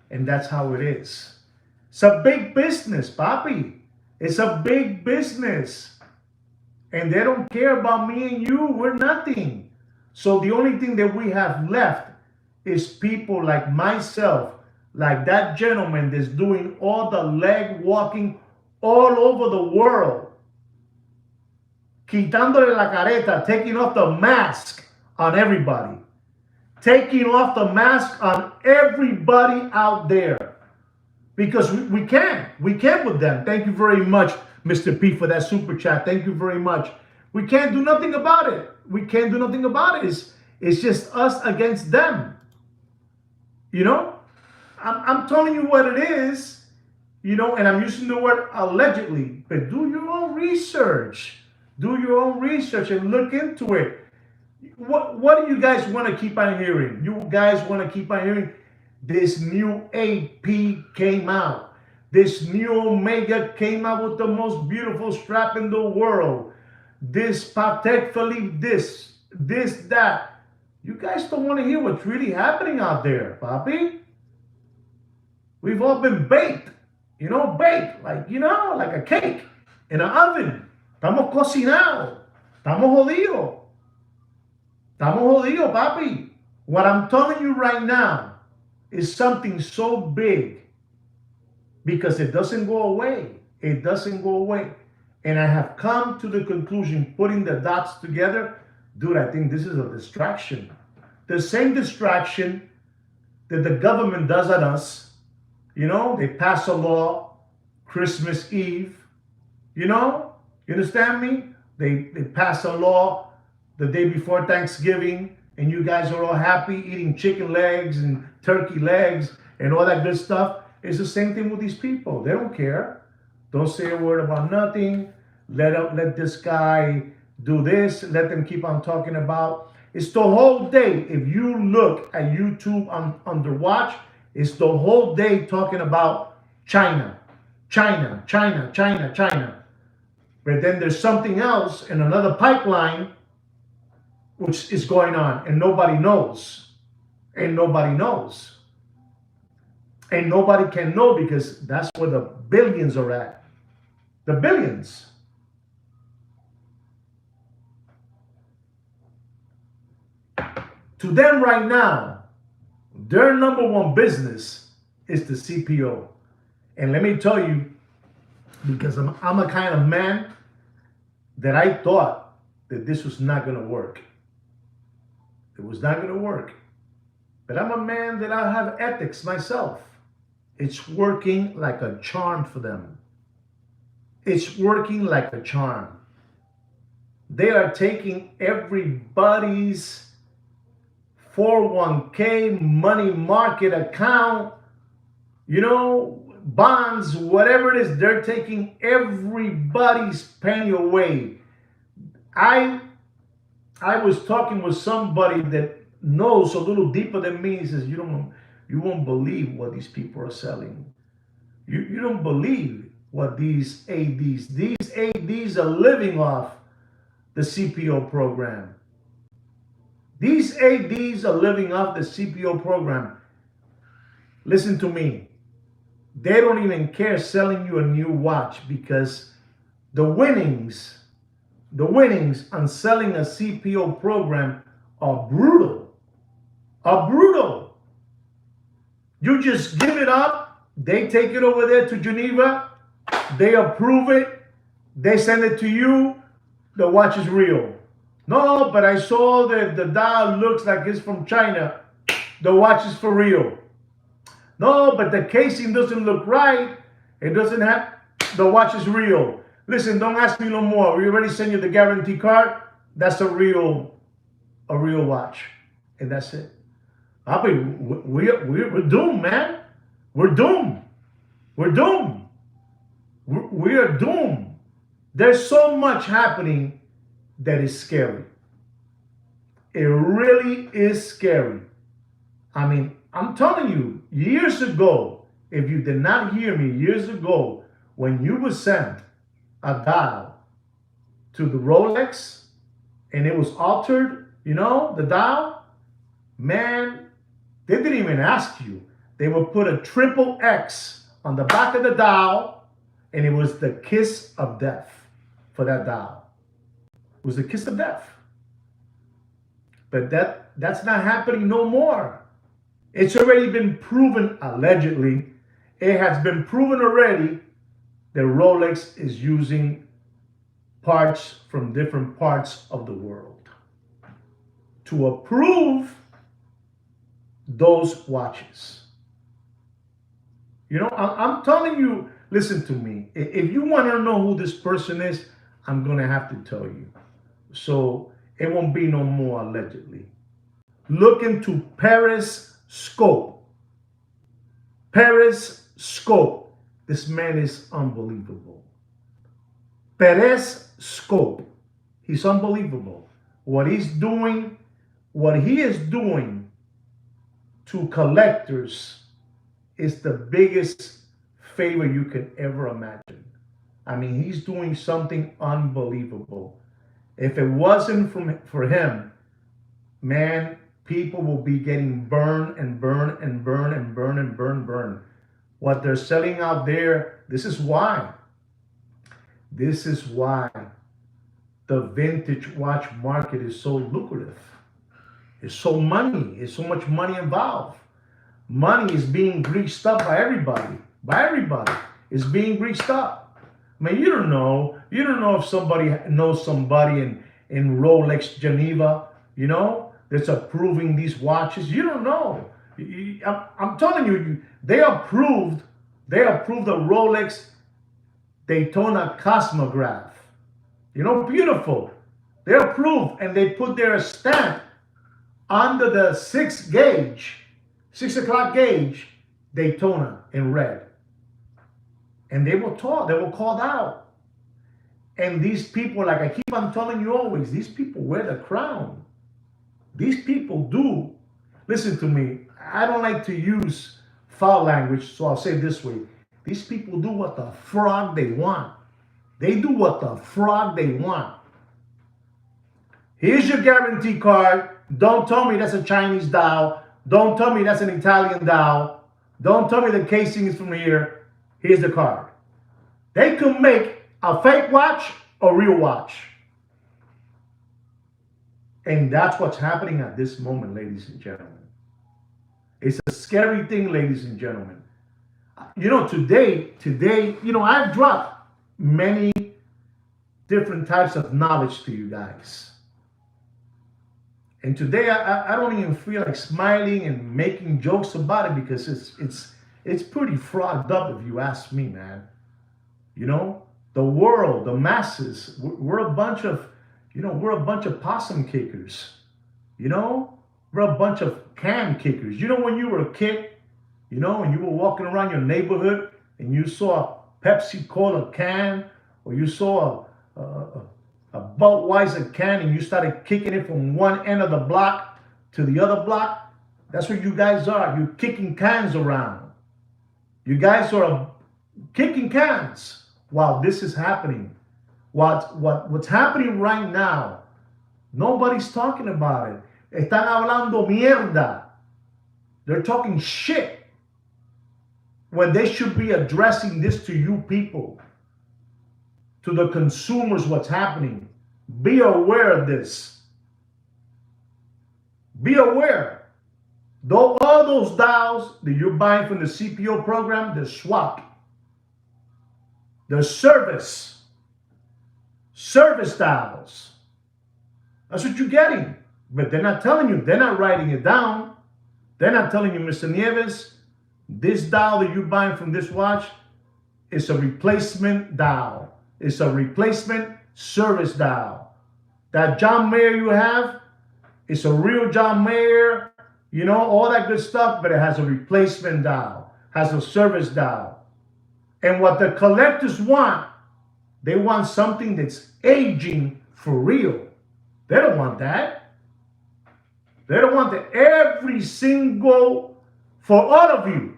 And that's how it is. It's a big business, papi. It's a big business. And they don't care about me and you. We're nothing. So the only thing that we have left is people like myself like that gentleman that's doing all the leg walking all over the world, quitándole la careta, taking off the mask on everybody, taking off the mask on everybody out there, because we can't with them. Thank you very much, Mr. P, for that super chat. Thank you very much. We can't do nothing about it. We can't do nothing about it. It's just us against them. You know, I'm telling you what it is, you know, and I'm using the word allegedly, but do your own research. Do your own research and look into it. What do you guys want to keep on hearing? You guys want to keep on hearing this new AP came out. This new Omega came out with the most beautiful strap in the world. This Patek Philippe, this, that. You guys don't want to hear what's really happening out there, papi. We've all been baked, you know, like a cake in an oven. Estamos cocinados. Estamos jodidos. Estamos jodidos, papi. What I'm telling you right now is something so big because it doesn't go away. It doesn't go away. And I have come to the conclusion, putting the dots together, dude, I think this is a distraction. The same distraction that the government does on us. You know, they pass a law, Christmas Eve, you know, you understand me? They pass a law the day before Thanksgiving, and you guys are all happy eating chicken legs and turkey legs and all that good stuff. It's the same thing with these people. They don't care. Don't say a word about nothing. Let this guy do this. Let them keep on talking about. It's the whole day. If you look at YouTube on the watch, it's the whole day talking about China. But then there's something else in another pipeline which is going on, and nobody knows. And nobody knows. And nobody can know because that's where the billions are at. The billions. To them right now, their number one business is the CPO. And let me tell you, because I'm a kind of man that I thought that this was not going to work. It was not going to work. But I'm a man that I have ethics myself. It's working like a charm for them. It's working like a charm. They are taking everybody's 401k, money market account, you know, bonds, whatever it is, they're taking everybody's penny away. I was talking with somebody that knows a little deeper than me. He says, you won't believe what these people are selling. You don't believe what these ADs are living off the CPO program. These ADs are living off the CPO program. Listen to me. They don't even care selling you a new watch because the winnings on selling a CPO program are brutal. You just give it up. They take it over there to Geneva. They approve it. They send it to you. The watch is real. No, but I saw that the dial looks like it's from China. The watch is for real. No, but the casing doesn't look right. It doesn't have, the watch is real. Listen, don't ask me no more. We already sent you the guarantee card. That's a real watch. And that's it. We're doomed, man. We're doomed. We are doomed. There's so much happening that is scary. It really is scary. I mean, I'm telling you, years ago, if you did not hear me, years ago, when you were sent a dial to the Rolex and it was altered, you know, the dial, man, they didn't even ask you. They would put a triple X on the back of the dial, and it was the kiss of death for that dial. It was the kiss of death. But that's not happening no more. It's already been proven, allegedly, it has been proven already that Rolex is using parts from different parts of the world to approve those watches. You know, I'm telling you, listen to me. If you want to know who this person is, I'm going to have to tell you. So it won't be no more allegedly. Look into Paris Scope. Paris Scope. This man is unbelievable. Perez Scope. He's unbelievable. What he is doing to collectors is the biggest favor you can ever imagine. I mean, he's doing something unbelievable. If it wasn't for him, man, people will be getting burned and burned and burned and burned and burned. What they're selling out there, this is why. This is why the vintage watch market is so lucrative. It's so much money involved. Money is being greased up by everybody. By everybody. It's being greased up. I mean, you don't know if somebody knows somebody in Rolex Geneva, you know, that's approving these watches. You don't know. I'm telling you, they approved the Rolex Daytona Cosmograph. You know, beautiful. They approved and they put their stamp under the 6 o'clock gauge Daytona in red. And they were called out. And these people, like I keep on telling you always, these people wear the crown. These people do. Listen to me. I don't like to use foul language, so I'll say it this way. These people do what the frog they want. They do what the frog they want. Here's your guarantee card. Don't tell me that's a Chinese dial. Don't tell me that's an Italian dial. Don't tell me the casing is from here. Here's the card. They could make a fake watch or real watch. And that's what's happening at this moment, ladies and gentlemen. It's a scary thing, ladies and gentlemen. You know, today, you know, I've dropped many different types of knowledge to you guys. And today I don't even feel like smiling and making jokes about it because it's pretty frogged up if you ask me, man. You know, the world, the masses, we're a bunch of possum kickers. You know, we're a bunch of can kickers. You know, when you were a kid, you know, and you were walking around your neighborhood and you saw a Pepsi Cola can or you saw a Budweiser can and you started kicking it from one end of the block to the other block. That's what you guys are. You're kicking cans around. You guys are kicking cans while this is happening. What's happening right now, nobody's talking about it. Están hablando mierda. They're talking shit when they should be addressing this to you people, to the consumers, what's happening. Be aware of this. Be aware. Though all those dials that you're buying from the CPO program, they're swapped. They're service dials. That's what you're getting. But they're not telling you. They're not writing it down. They're not telling you, Mr. Nieves, this dial that you're buying from this watch is a replacement dial. It's a replacement service dial. That John Mayer you have, it's a real John Mayer, you know, all that good stuff, but it has a replacement dial, has a service dial. And what the collectors want, they want something that's aging for real. They don't want that. They don't want that. Every single, for all of you,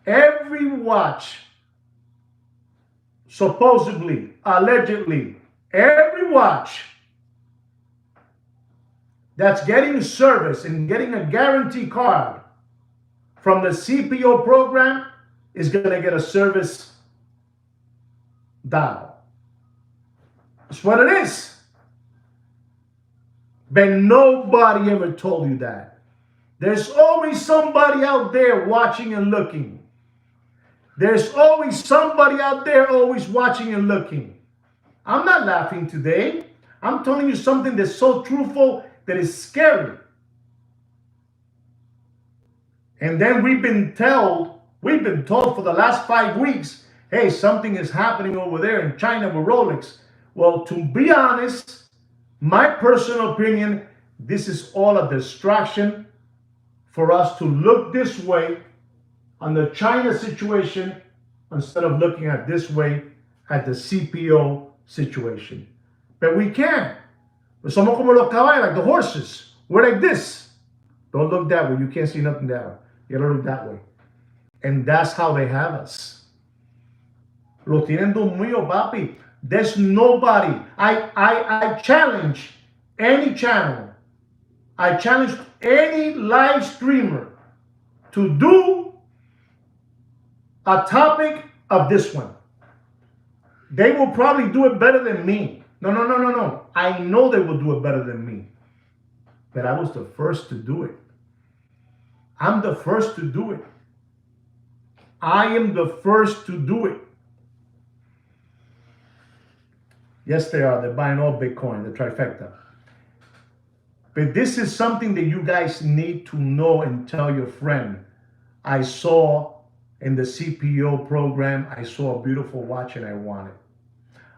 every watch, supposedly, allegedly, every watch that's getting service and getting a guarantee card from the CPO program is going to get a service dial. That's what it is. But nobody ever told you that. There's always somebody out there watching and looking. There's always somebody out there always watching and looking. I'm not laughing today. I'm telling you something that's so truthful that is scary. And then we've been told for the last 5 weeks, hey, something is happening over there in China with Rolex. Well, to be honest, my personal opinion, this is all a distraction for us to look this way on the China situation instead of looking at this way at the CPO situation. But we can't. Somos como los caballos, like the horses. We're like this. Don't look that way. You can't see nothing that way. You gotta look that way. And that's how they have us. Lo tienen dormido, papi. There's nobody. I challenge any channel. I challenge any live streamer to do a topic of this one. They will probably do it better than me. No. I know they will do it better than me. But I was the first to do it. I'm the first to do it. I am the first to do it. Yes, they are. They're buying all Bitcoin, the trifecta. But this is something that you guys need to know and tell your friend. I saw in the CPO program, I saw a beautiful watch and I want it.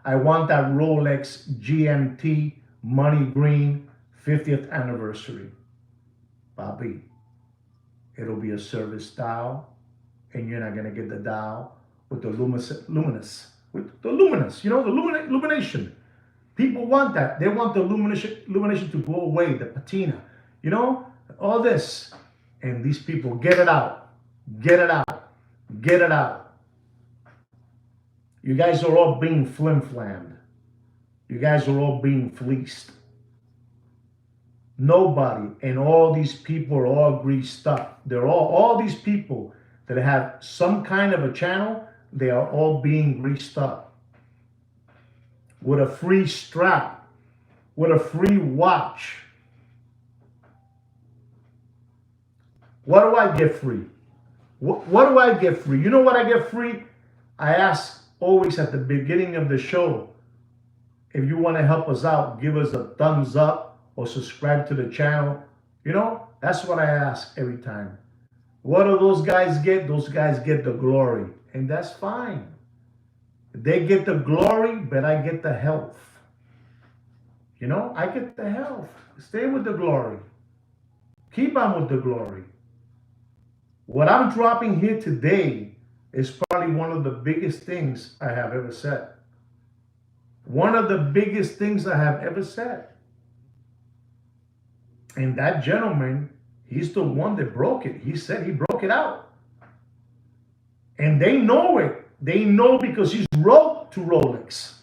I want that Rolex GMT Money Green 50th anniversary. Bobby, it'll be a service dial, and you're not gonna get the dial with the luminous, you know, the illumination. People want that. They want the illumination to go away, the patina, you know, all this. And these people, get it out, get it out, get it out. You guys are all being flim-flammed. You guys are all being fleeced. Nobody, and all these people are all greased up. They're all these people that have some kind of a channel, they are all being greased up. With a free strap, with a free watch. What do I get free? What do I get free? You know what I get free? I ask always at the beginning of the show, if you want to help us out, give us a thumbs up or subscribe to the channel. You know, that's what I ask every time. What do those guys get? Those guys get the glory, and that's fine. They get the glory, but I get the health. You know, I get the health. Stay with the glory. Keep on with the glory. What I'm dropping here today is probably one of the biggest things I have ever said. One of the biggest things I have ever said. And that gentleman, he's the one that broke it. He said he broke it out. And they know it. They know because he's wrote to Rolex.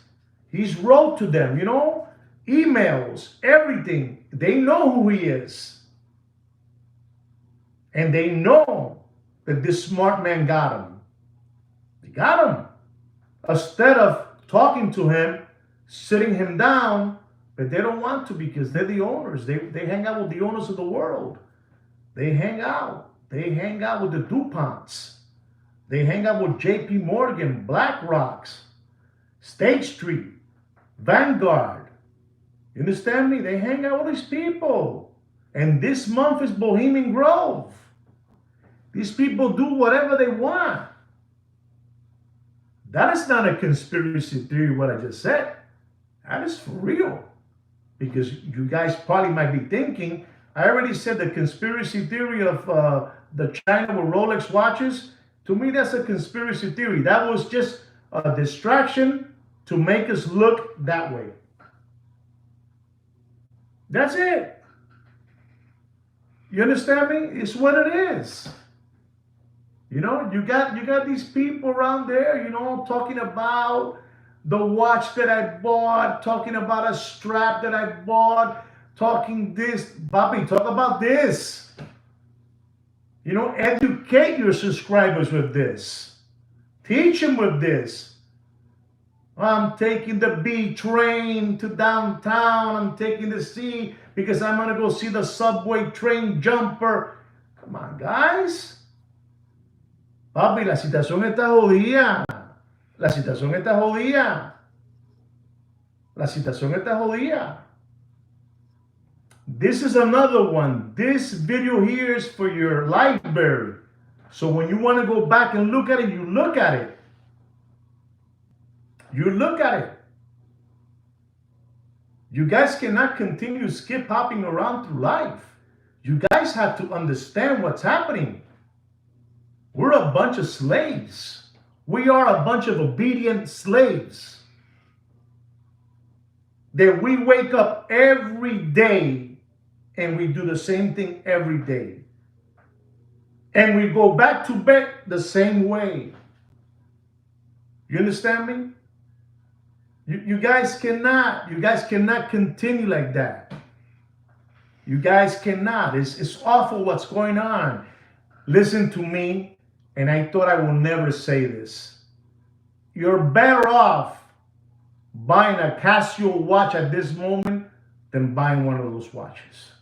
He's wrote to them, you know, emails, everything. They know who he is. And they know that this smart man got him. They got him. Instead of talking to him, sitting him down, but they don't want to because they're the owners. They hang out with the owners of the world. They hang out. They hang out with the DuPonts. They hang out with JP Morgan, BlackRocks, State Street, Vanguard. You understand me? They hang out with these people. And this month is Bohemian Grove. These people do whatever they want. That is not a conspiracy theory, what I just said. That is for real. Because you guys probably might be thinking, I already said the conspiracy theory of the China with Rolex watches. To me, that's a conspiracy theory. That was just a distraction to make us look that way. That's it. You understand me? It's what it is. You know, you got these people around there, you know, talking about the watch that I bought, talking about a strap that I bought, talking this. Bobby, talk about this. You know, educate your subscribers with this. Teach them with this. I'm taking the B train to downtown. I'm taking the C because I'm going to go see the subway train jumper. Come on, guys. Papi, la situación está jodida. La situación está jodida. La situación está jodida. This is another one. This video here is for your library. So when you want to go back and look at it, you look at it. You look at it. You guys cannot continue skip hopping around through life. You guys have to understand what's happening. We're a bunch of slaves. We are a bunch of obedient slaves. That we wake up every day and we do the same thing every day. And we go back to bed the same way. You understand me? You guys cannot continue like that. You guys cannot. It's awful what's going on. Listen to me, and I thought I will never say this. You're better off buying a Casio watch at this moment than buying one of those watches.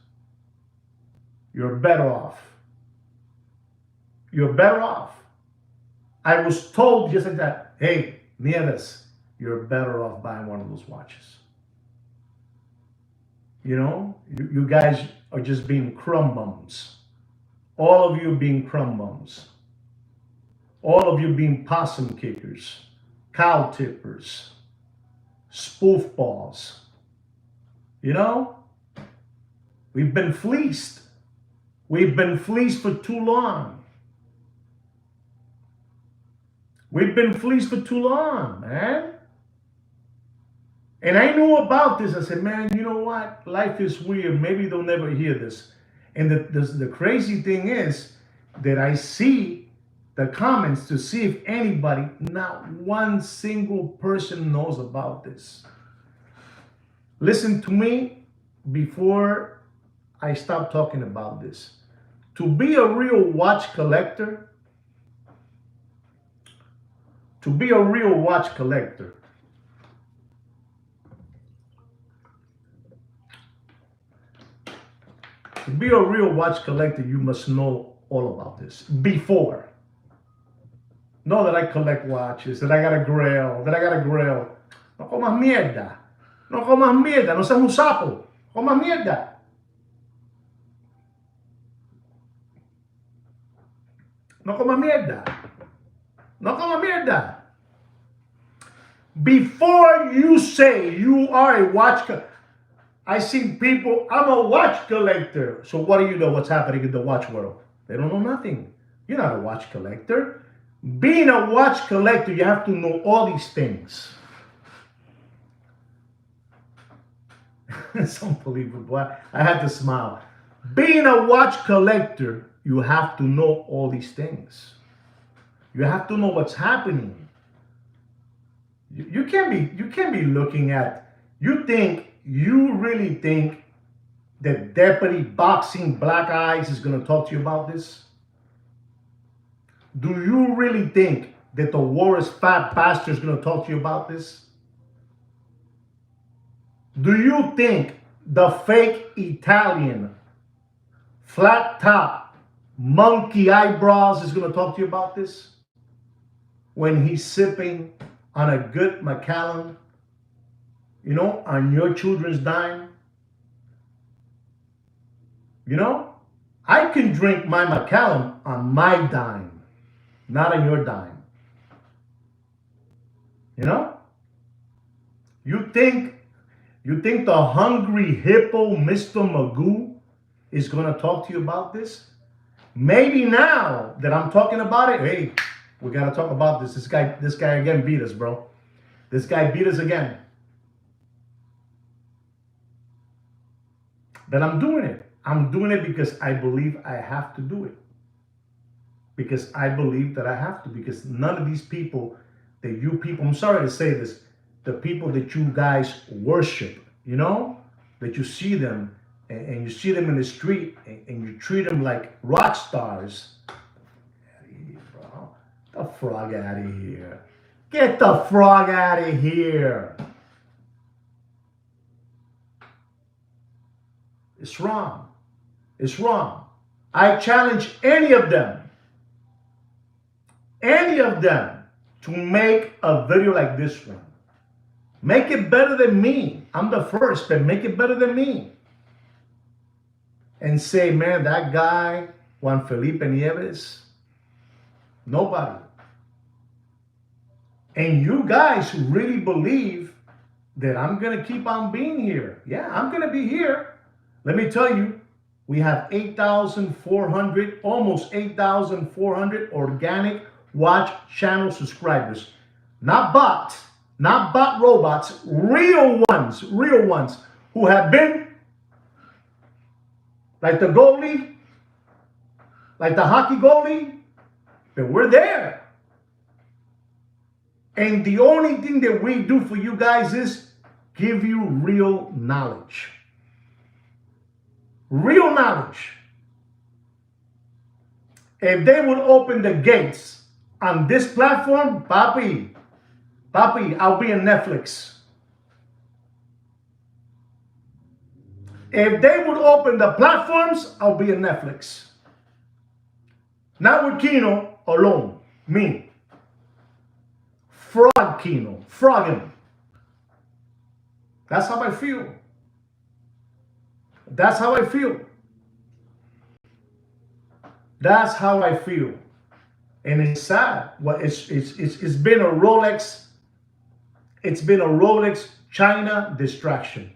You're better off. You're better off. I was told just like that, hey, Nieves, you're better off buying one of those watches. You know, you guys are just being crumb bums. All of you being crumb bums. All of you being possum kickers, cow tippers, spoof balls. You know, we've been fleeced. We've been fleeced for too long. We've been fleeced for too long, man. And I knew about this. I said, man, you know what? Life is weird. Maybe they'll never hear this. And the crazy thing is that I see the comments to see if anybody, not one single person knows about this. Listen to me before I stop talking about this. To be a real watch collector, you must know all about this before. Know that I collect watches, that I got a grail. No comas mierda. No seas un sapo. Comas mierda. No comas mierda. Before you say you are a watch collector, I see people, I'm a watch collector. So what do you know what's happening in the watch world? They don't know nothing. You're not a watch collector. Being a watch collector, you have to know all these things. It's unbelievable. I had to smile. Being a watch collector, you have to know all these things. You have to know what's happening. You can't be looking at, you really think that Deputy Boxing Black Eyes is going to talk to you about this? Do you really think that the Warriors Fat Bastard is going to talk to you about this? Do you think the fake Italian, flat top, monkey eyebrows is going to talk to you about this? When he's sipping on a good Macallan, you know, on your children's dime. You know, I can drink my Macallan on my dime, not on your dime. You know? You think the hungry hippo, Mr. Magoo, is going to talk to you about this? Maybe now that I'm talking about it, hey, we got to talk about this. This guy again beat us, bro. This guy beat us again. But I'm doing it. I'm doing it because I believe I have to do it. Because I believe that I have to. Because none of these people that you people, I'm sorry to say this, the people that you guys worship, you know, that you see them and you see them in the street and you treat them like rock stars. The frog out of here. Get the frog out of here. It's wrong. It's wrong. I challenge any of them to make a video like this one. Make it better than me. I'm the first, but make it better than me. And say, man, that guy, Juan Felipe Nieves, nobody. And you guys who really believe that I'm going to keep on being here. Yeah, I'm going to be here. Let me tell you, we have 8,400, almost 8,400 organic watch channel subscribers. Not bots, not bot robots, real ones who have been like the goalie, like the hockey goalie, but we're there. And the only thing that we do for you guys is give you real knowledge. Real knowledge. If they would open the gates on this platform, papi, I'll be on Netflix. If they would open the platforms, I'll be on Netflix. Not with Kino alone, me. Frog Kino, frogging. That's how I feel. That's how I feel. That's how I feel. And it's sad. Well, it's been a Rolex. It's been a Rolex China distraction.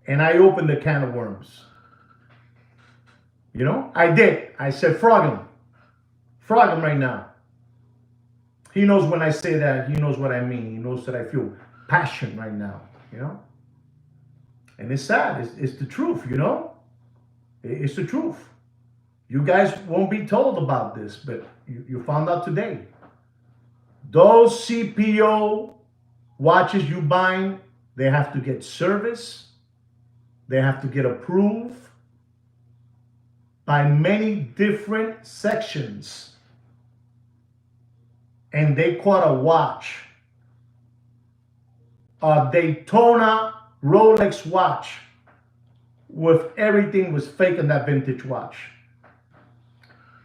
And I opened the can of worms. You know, I did. I said, frog him. Frog him right now. He knows when I say that, he knows what I mean. He knows that I feel passion right now, you know? And it's sad. It's the truth, you know? It's the truth. You guys won't be told about this, but you found out today. Those CPO watches you buying, they have to get service. They have to get approved by many different sections. And they caught a watch, a Daytona Rolex watch, with everything was fake in that vintage watch.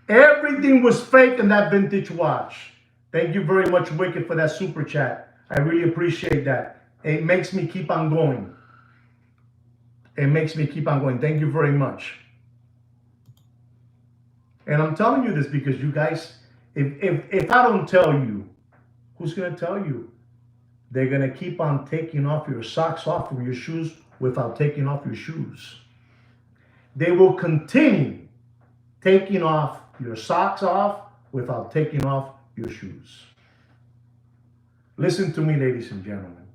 Everything was fake in that vintage watch. Thank you very much, Wicked, for that super chat. I really appreciate that. It makes me keep on going. It makes me keep on going. Thank you very much. And I'm telling you this because you guys, if I don't tell you, who's going to tell you? They're going to keep on taking off your socks off from your shoes without taking off your shoes. They will continue taking off your socks off without taking off your shoes. Listen to me, ladies and gentlemen.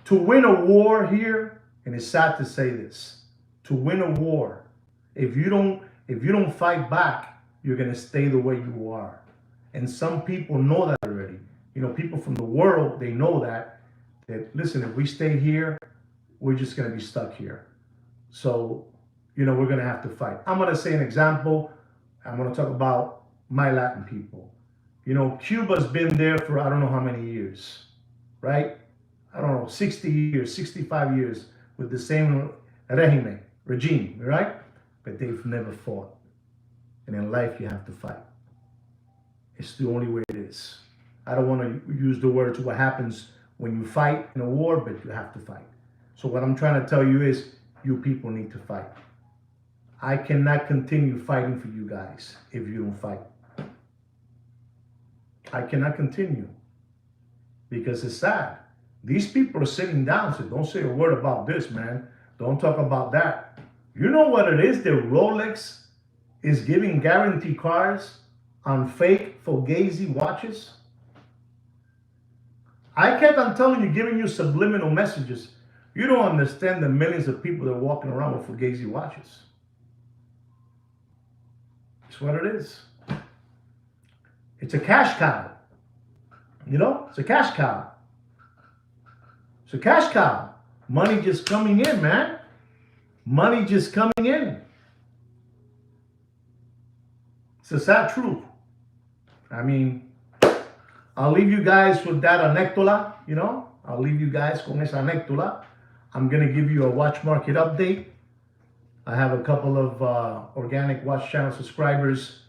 To win a war here, and it's sad to say this, to win a war, if you don't fight back, you're going to stay the way you are. And some people know that already. You know, people from the world, they know that listen, if we stay here, we're just going to be stuck here. So, you know, we're going to have to fight. I'm going to say an example. I'm going to talk about my Latin people. You know, Cuba's been there for I don't know how many years, right? I don't know, 60 years, 65 years with the same regime, right? But they've never fought. And in life, you have to fight. It's the only way it is. I don't want to use the words what happens when you fight in a war, but you have to fight. So what I'm trying to tell you is you people need to fight. I cannot continue fighting for you guys if you don't fight. I cannot continue because it's sad. These people are sitting down, so don't say a word about this, man. Don't talk about that. You know what it is that Rolex is giving guarantee cards on fake Fugazi watches? I kept on telling you, giving you subliminal messages. You don't understand the millions of people that are walking around with Fugazi watches. It's what it is. It's a cash cow. You know, it's a cash cow. It's a cash cow. Money just coming in, man. Money just coming in. It's a sad truth. I mean, I'll leave you guys with that anecdola, you know. I'll leave you guys con esa anecdola. I'm going to give you a watch market update. I have a couple of organic watch channel subscribers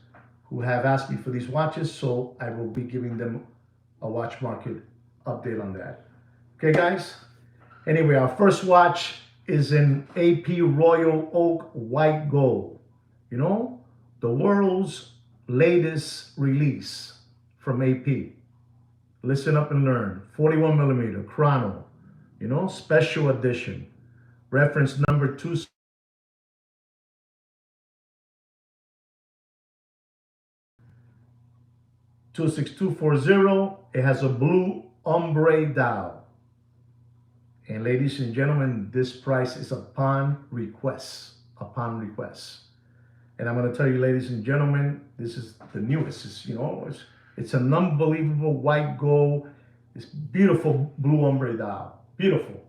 who have asked me for these watches, so I will be giving them a watch market update on that. Okay, guys? Anyway, our first watch is in AP Royal Oak White Gold. You know, the world's latest release from AP. Listen up and learn. 41 millimeter chrono, you know, special edition. Reference number 26240. It has a blue ombre dial. And ladies and gentlemen, this price is upon request. Upon request. And I'm going to tell you, ladies and gentlemen, this is the newest. It's an unbelievable white gold. It's beautiful blue ombre dial. Beautiful.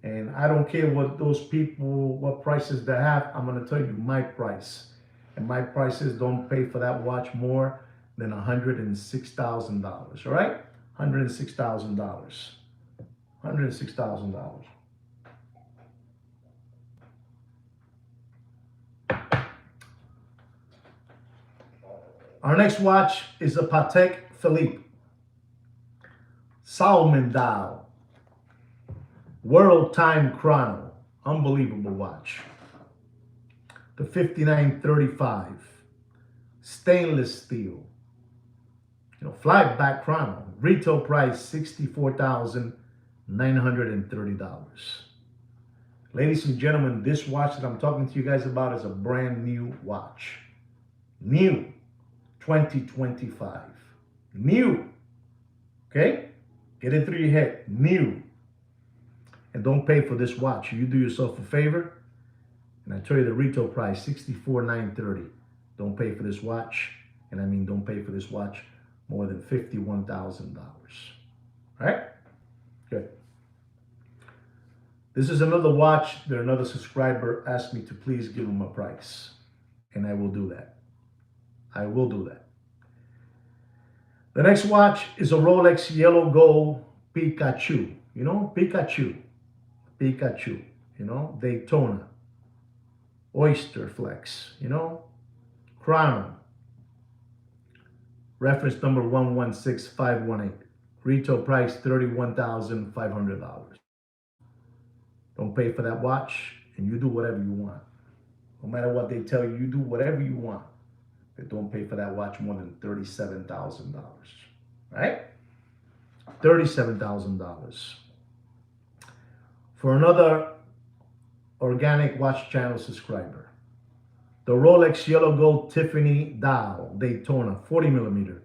And I don't care what those people, what prices they have. I'm going to tell you my price. And my price is don't pay for that watch more than $106,000. All right? $106,000. $106,000. Our next watch is a Patek Philippe Salomon dial, World Time Chrono, unbelievable watch. The 5935, stainless steel, fly back chrono, retail price $64,930. Ladies and gentlemen, this watch that I'm talking to you guys about is a brand new watch. New. 2025. New. Okay? Get it through your head. New. And don't pay for this watch. You do yourself a favor. And I tell you the retail price, $64,930. Don't pay for this watch. And I mean don't pay for this watch more than $51,000. Right? Good. This is another watch that another subscriber asked me to please give him a price. And I will do that. I will do that. The next watch is a Rolex yellow gold Pikachu. You know, Pikachu. Pikachu. You know, Daytona. Oyster Flex. You know, Chrono. Reference number 116518. Retail price $31,500. Don't pay for that watch and you do whatever you want. No matter what they tell you, you do whatever you want. But don't pay for that watch more than $37,000, right? $37,000. For another organic watch channel subscriber, the Rolex Yellow Gold Tiffany Dial Daytona 40 millimeter,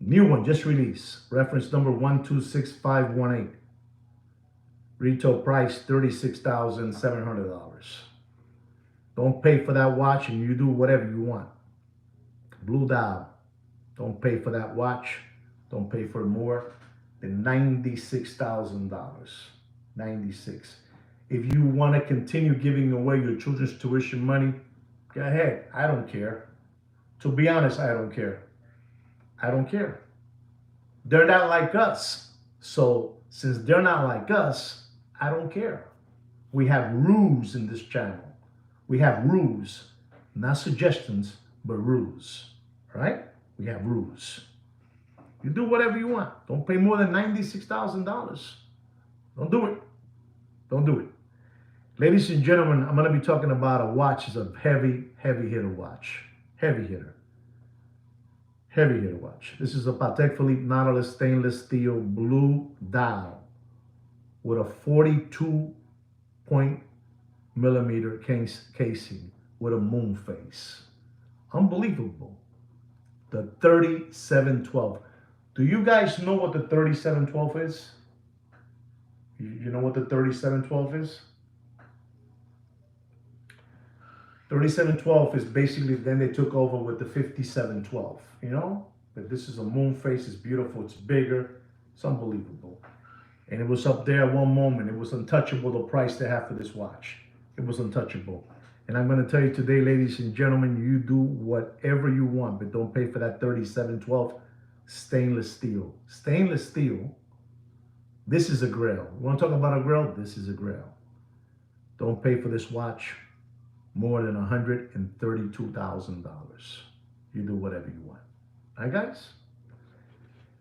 new one just released. Reference number 126518. Retail price $36,700. Don't pay for that watch and you do whatever you want. Blue dial. Don't pay for that watch. Don't pay for more than $96,000. $96,000. If you want to continue giving away your children's tuition money, go ahead. I don't care. To be honest, I don't care. I don't care. They're not like us. So since they're not like us, I don't care. We have rules in this channel. We have rules, not suggestions, but rules. Right? We have rules. You do whatever you want. Don't pay more than $96,000. Don't do it. Don't do it. Ladies and gentlemen, I'm going to be talking about a watch. It's a heavy, heavy hitter watch. Heavy hitter. Heavy hitter watch. This is a Patek Philippe Nautilus stainless steel blue dial with a 42-millimeter casing with a moon face. Unbelievable. The 3712. Do you guys know what the 3712 is? You know what the 3712 is? 3712 is basically, then they took over with the 5712, you know? But this is a moon face, it's beautiful, it's bigger, it's unbelievable. And it was up there at one moment, it was untouchable, the price they have for this watch. It was untouchable. And I'm gonna tell you today, ladies and gentlemen, you do whatever you want, but don't pay for that 3712 stainless steel. Stainless steel, this is a grail. You wanna talk about a grail? This is a grail. Don't pay for this watch more than $132,000. You do whatever you want. All right, guys?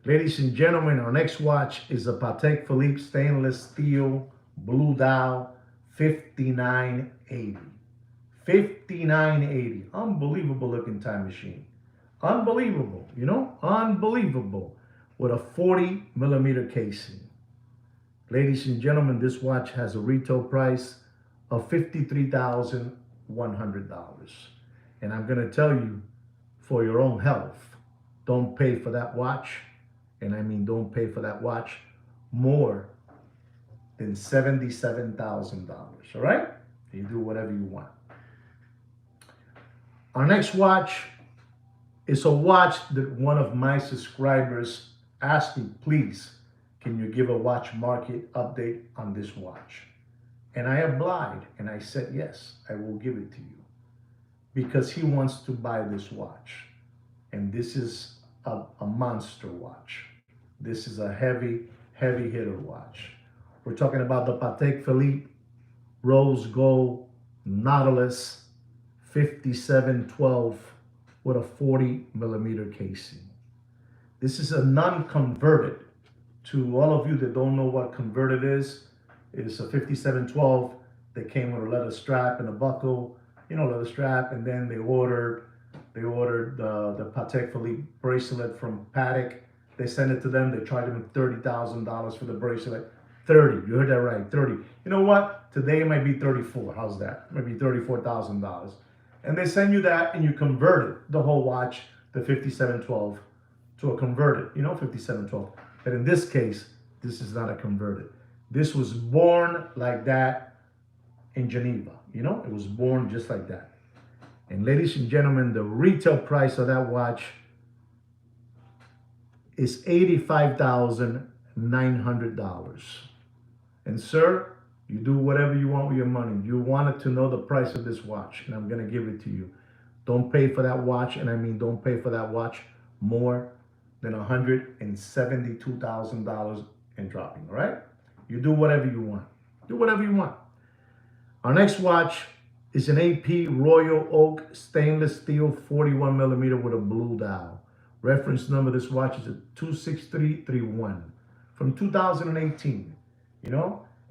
Ladies and gentlemen, our next watch is a Patek Philippe stainless steel blue dial 5980. 5980. Unbelievable looking time machine. Unbelievable, unbelievable. With a 40 millimeter casing. Ladies and gentlemen, this watch has a retail price of $53,100. And I'm going to tell you, for your own health, don't pay for that watch. And I mean, don't pay for that watch more than $77,000. All right? You do whatever you want. Our next watch is a watch that one of my subscribers asked me, please, can you give a watch market update on this watch? And I obliged, and I said, yes, I will give it to you. Because he wants to buy this watch. And this is a monster watch. This is a heavy, heavy hitter watch. We're talking about the Patek Philippe Rose Gold Nautilus 5712 with a 40 millimeter casing. This is a non-converted. To all of you that don't know what converted is a 5712 that came with a leather strap and a buckle, leather strap, and then they ordered the Patek Philippe bracelet from Patek. They sent it to them. They charged them $30,000 for the bracelet. 30, you heard that right, 30. You know what? Today it might be 34. How's that? Maybe $34,000. And they send you that, and you converted the whole watch, the 5712, to a converted, 5712. But in this case, this is not a converted. This was born like that in Geneva. It was born just like that. And ladies and gentlemen, the retail price of that watch is $85,900. And sir, you do whatever you want with your money. You wanted to know the price of this watch, and I'm going to give it to you. Don't pay for that watch, and I mean don't pay for that watch more than $172,000 and dropping, all right? You do whatever you want. Do whatever you want. Our next watch is an AP Royal Oak stainless steel 41 millimeter with a blue dial. Reference number of this watch is a 26331 from 2018,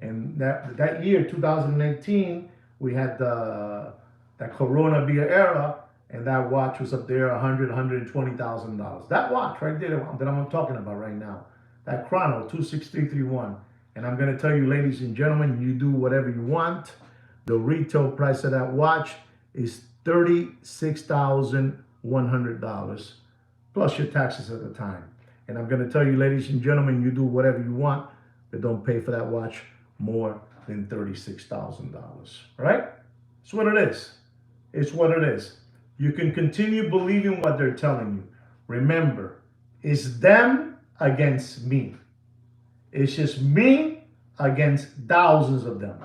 And that year, 2018, we had that Corona beer era, and that watch was up there $120,000. That watch right there that I'm talking about right now, that Chrono 26331. And I'm going to tell you, ladies and gentlemen, you do whatever you want. The retail price of that watch is $36,100 plus your taxes at the time. And I'm going to tell you, ladies and gentlemen, you do whatever you want, but don't pay for that watch more than $36,000. All right? It's what it is. It's what it is. You can continue believing what they're telling you. Remember, it's them against me. It's just me against thousands of them.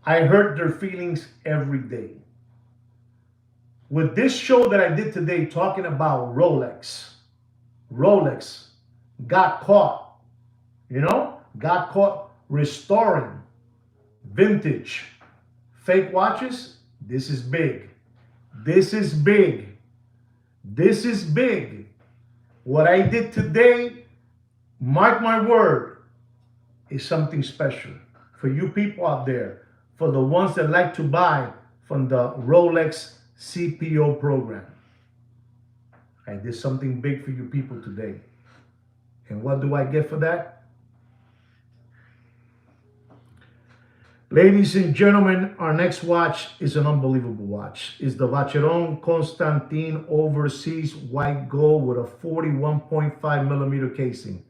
I hurt their feelings every day. With this show that I did today talking about Rolex got caught, got caught restoring vintage fake watches. This is big. This is big. This is big. What I did today, mark my word, is something special for you people out there, for the ones that like to buy from the Rolex CPO program. I did something big for you people today. And what do I get for that? Ladies and gentlemen, our next watch is an unbelievable watch. It's the Vacheron Constantin Overseas White Gold with a 41.5 millimeter casing.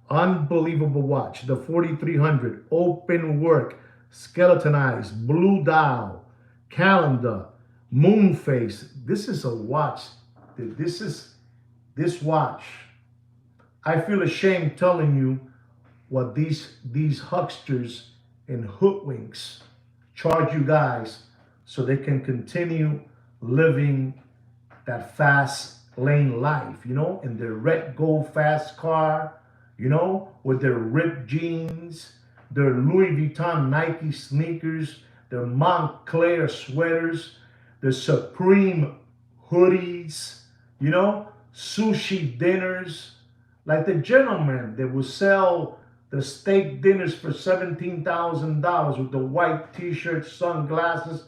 Unbelievable watch. The 4300 open work, skeletonized, blue dial, calendar, moon face. This is a watch. This watch. I feel ashamed telling you what these hucksters and hoodwinks charge you guys so they can continue living that fast lane life, in their red gold fast car, with their ripped jeans, their Louis Vuitton Nike sneakers, their Montclair sweaters, the Supreme hoodies, sushi dinners. Like the gentleman that would sell the steak dinners for $17,000 with the white t-shirt, sunglasses,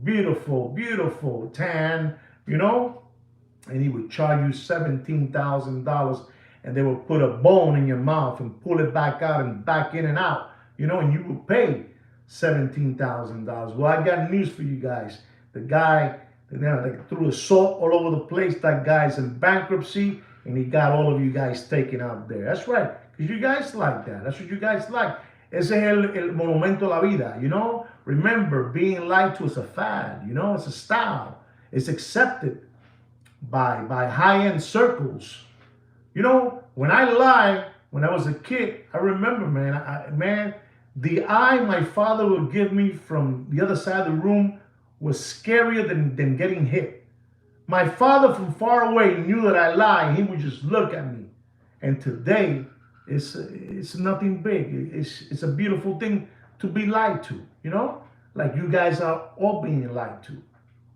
beautiful, beautiful tan, and he would charge you $17,000, and they would put a bone in your mouth and pull it back out and back in and out, and you would pay $17,000. Well, I got news for you guys. The guy, they threw salt all over the place. That guy's in bankruptcy, and he got all of you guys taken out there. That's right, because you guys like that. That's what you guys like. Ese es el monumento a la vida, Remember, being lied to is a fad, It's a style. It's accepted by high-end circles. When I lied, when I was a kid, I remember, man, the eye my father would give me from the other side of the room was scarier than getting hit. My father from far away knew that I lied. He would just look at me. And today, it's nothing big. It's a beautiful thing to be lied to, Like you guys are all being lied to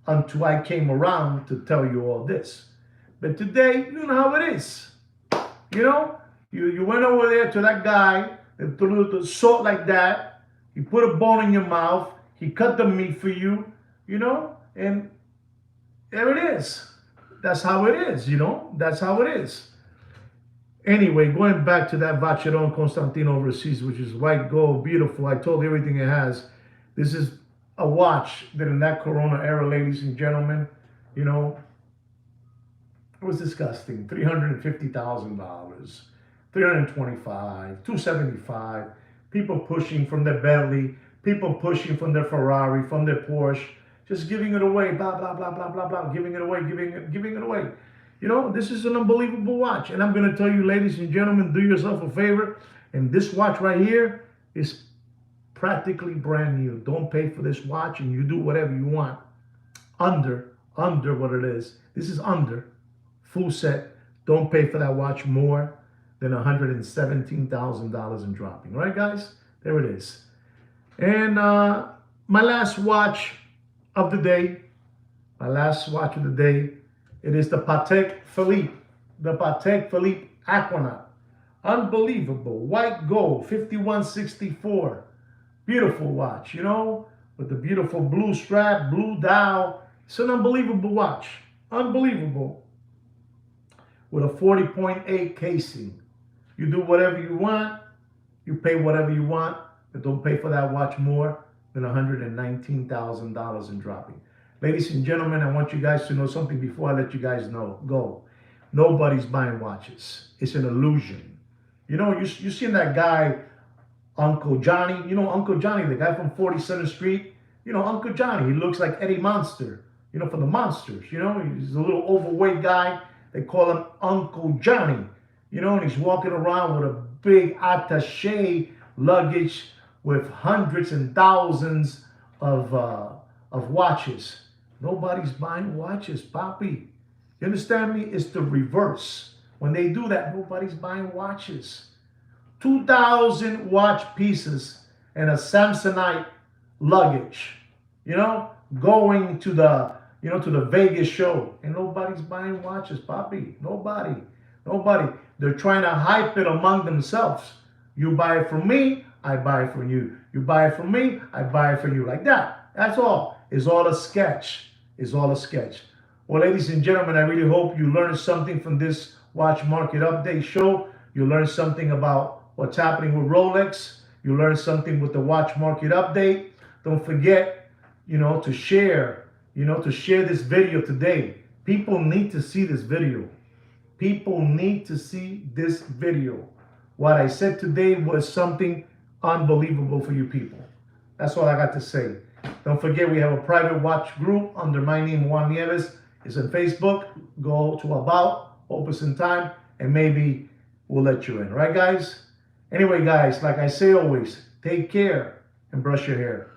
until I came around to tell you all this. But today, you know how it is. You went over there to that guy that threw the salt like that. He put a bone in your mouth. He cut the meat for you, and there it is. That's how it is, That's how it is. Anyway, going back to that Vacheron Constantino overseas, which is white gold, beautiful. I told you everything it has. This is a watch that in that Corona era, ladies and gentlemen, it was disgusting. $350,000, $325,000, $275,000. People pushing from their Bentley, people pushing from their Ferrari, from their Porsche, just giving it away, blah, blah, blah, blah, blah, blah, giving it away, giving it away. This is an unbelievable watch. And I'm going to tell you, ladies and gentlemen, do yourself a favor. And this watch right here is practically brand new. Don't pay for this watch, and you do whatever you want. Under what it is. This is under. Full set. Don't pay for that watch more than $117,000 and dropping. All right, guys? There it is. And my last watch of the day. It is the Patek Philippe. The Patek Philippe Aquanaut. Unbelievable. White gold. 5164. Beautiful watch, with the beautiful blue strap, blue dial. It's an unbelievable watch. Unbelievable. With a 40.8 casing. You do whatever you want. You pay whatever you want. But don't pay for that watch more than $119,000 in dropping. Ladies and gentlemen, I want you guys to know something before I let you guys go. Nobody's buying watches. It's an illusion. You seen that guy, Uncle Johnny. Uncle Johnny, the guy from 47th Street. Uncle Johnny. He looks like Eddie Monster, from the Monsters. He's a little overweight guy. They call him Uncle Johnny. And he's walking around with a big attaché luggage with hundreds and thousands of watches. Nobody's buying watches, Papi. You understand me? It's the reverse. When they do that, nobody's buying watches. 2,000 watch pieces and a Samsonite luggage, going to the Vegas show. And nobody's buying watches, Papi. Nobody. They're trying to hype it among themselves. You buy it from me, I buy it from you. You buy it from me, I buy it from you. Like that. That's all. It's all a sketch. Well, ladies and gentlemen, I really hope you learned something from this Watch Market Update show. You learned something about what's happening with Rolex. You learned something with the Watch Market Update. Don't forget, to share, this video today. People need to see this video. What I said today was something unbelievable for you people. That's all I got to say. Don't forget, we have a private watch group under my name, Juan Nieves. It's on Facebook. Go to About, Opusntime, and maybe we'll let you in. Right, guys? Anyway, guys, like I say always, take care and brush your hair.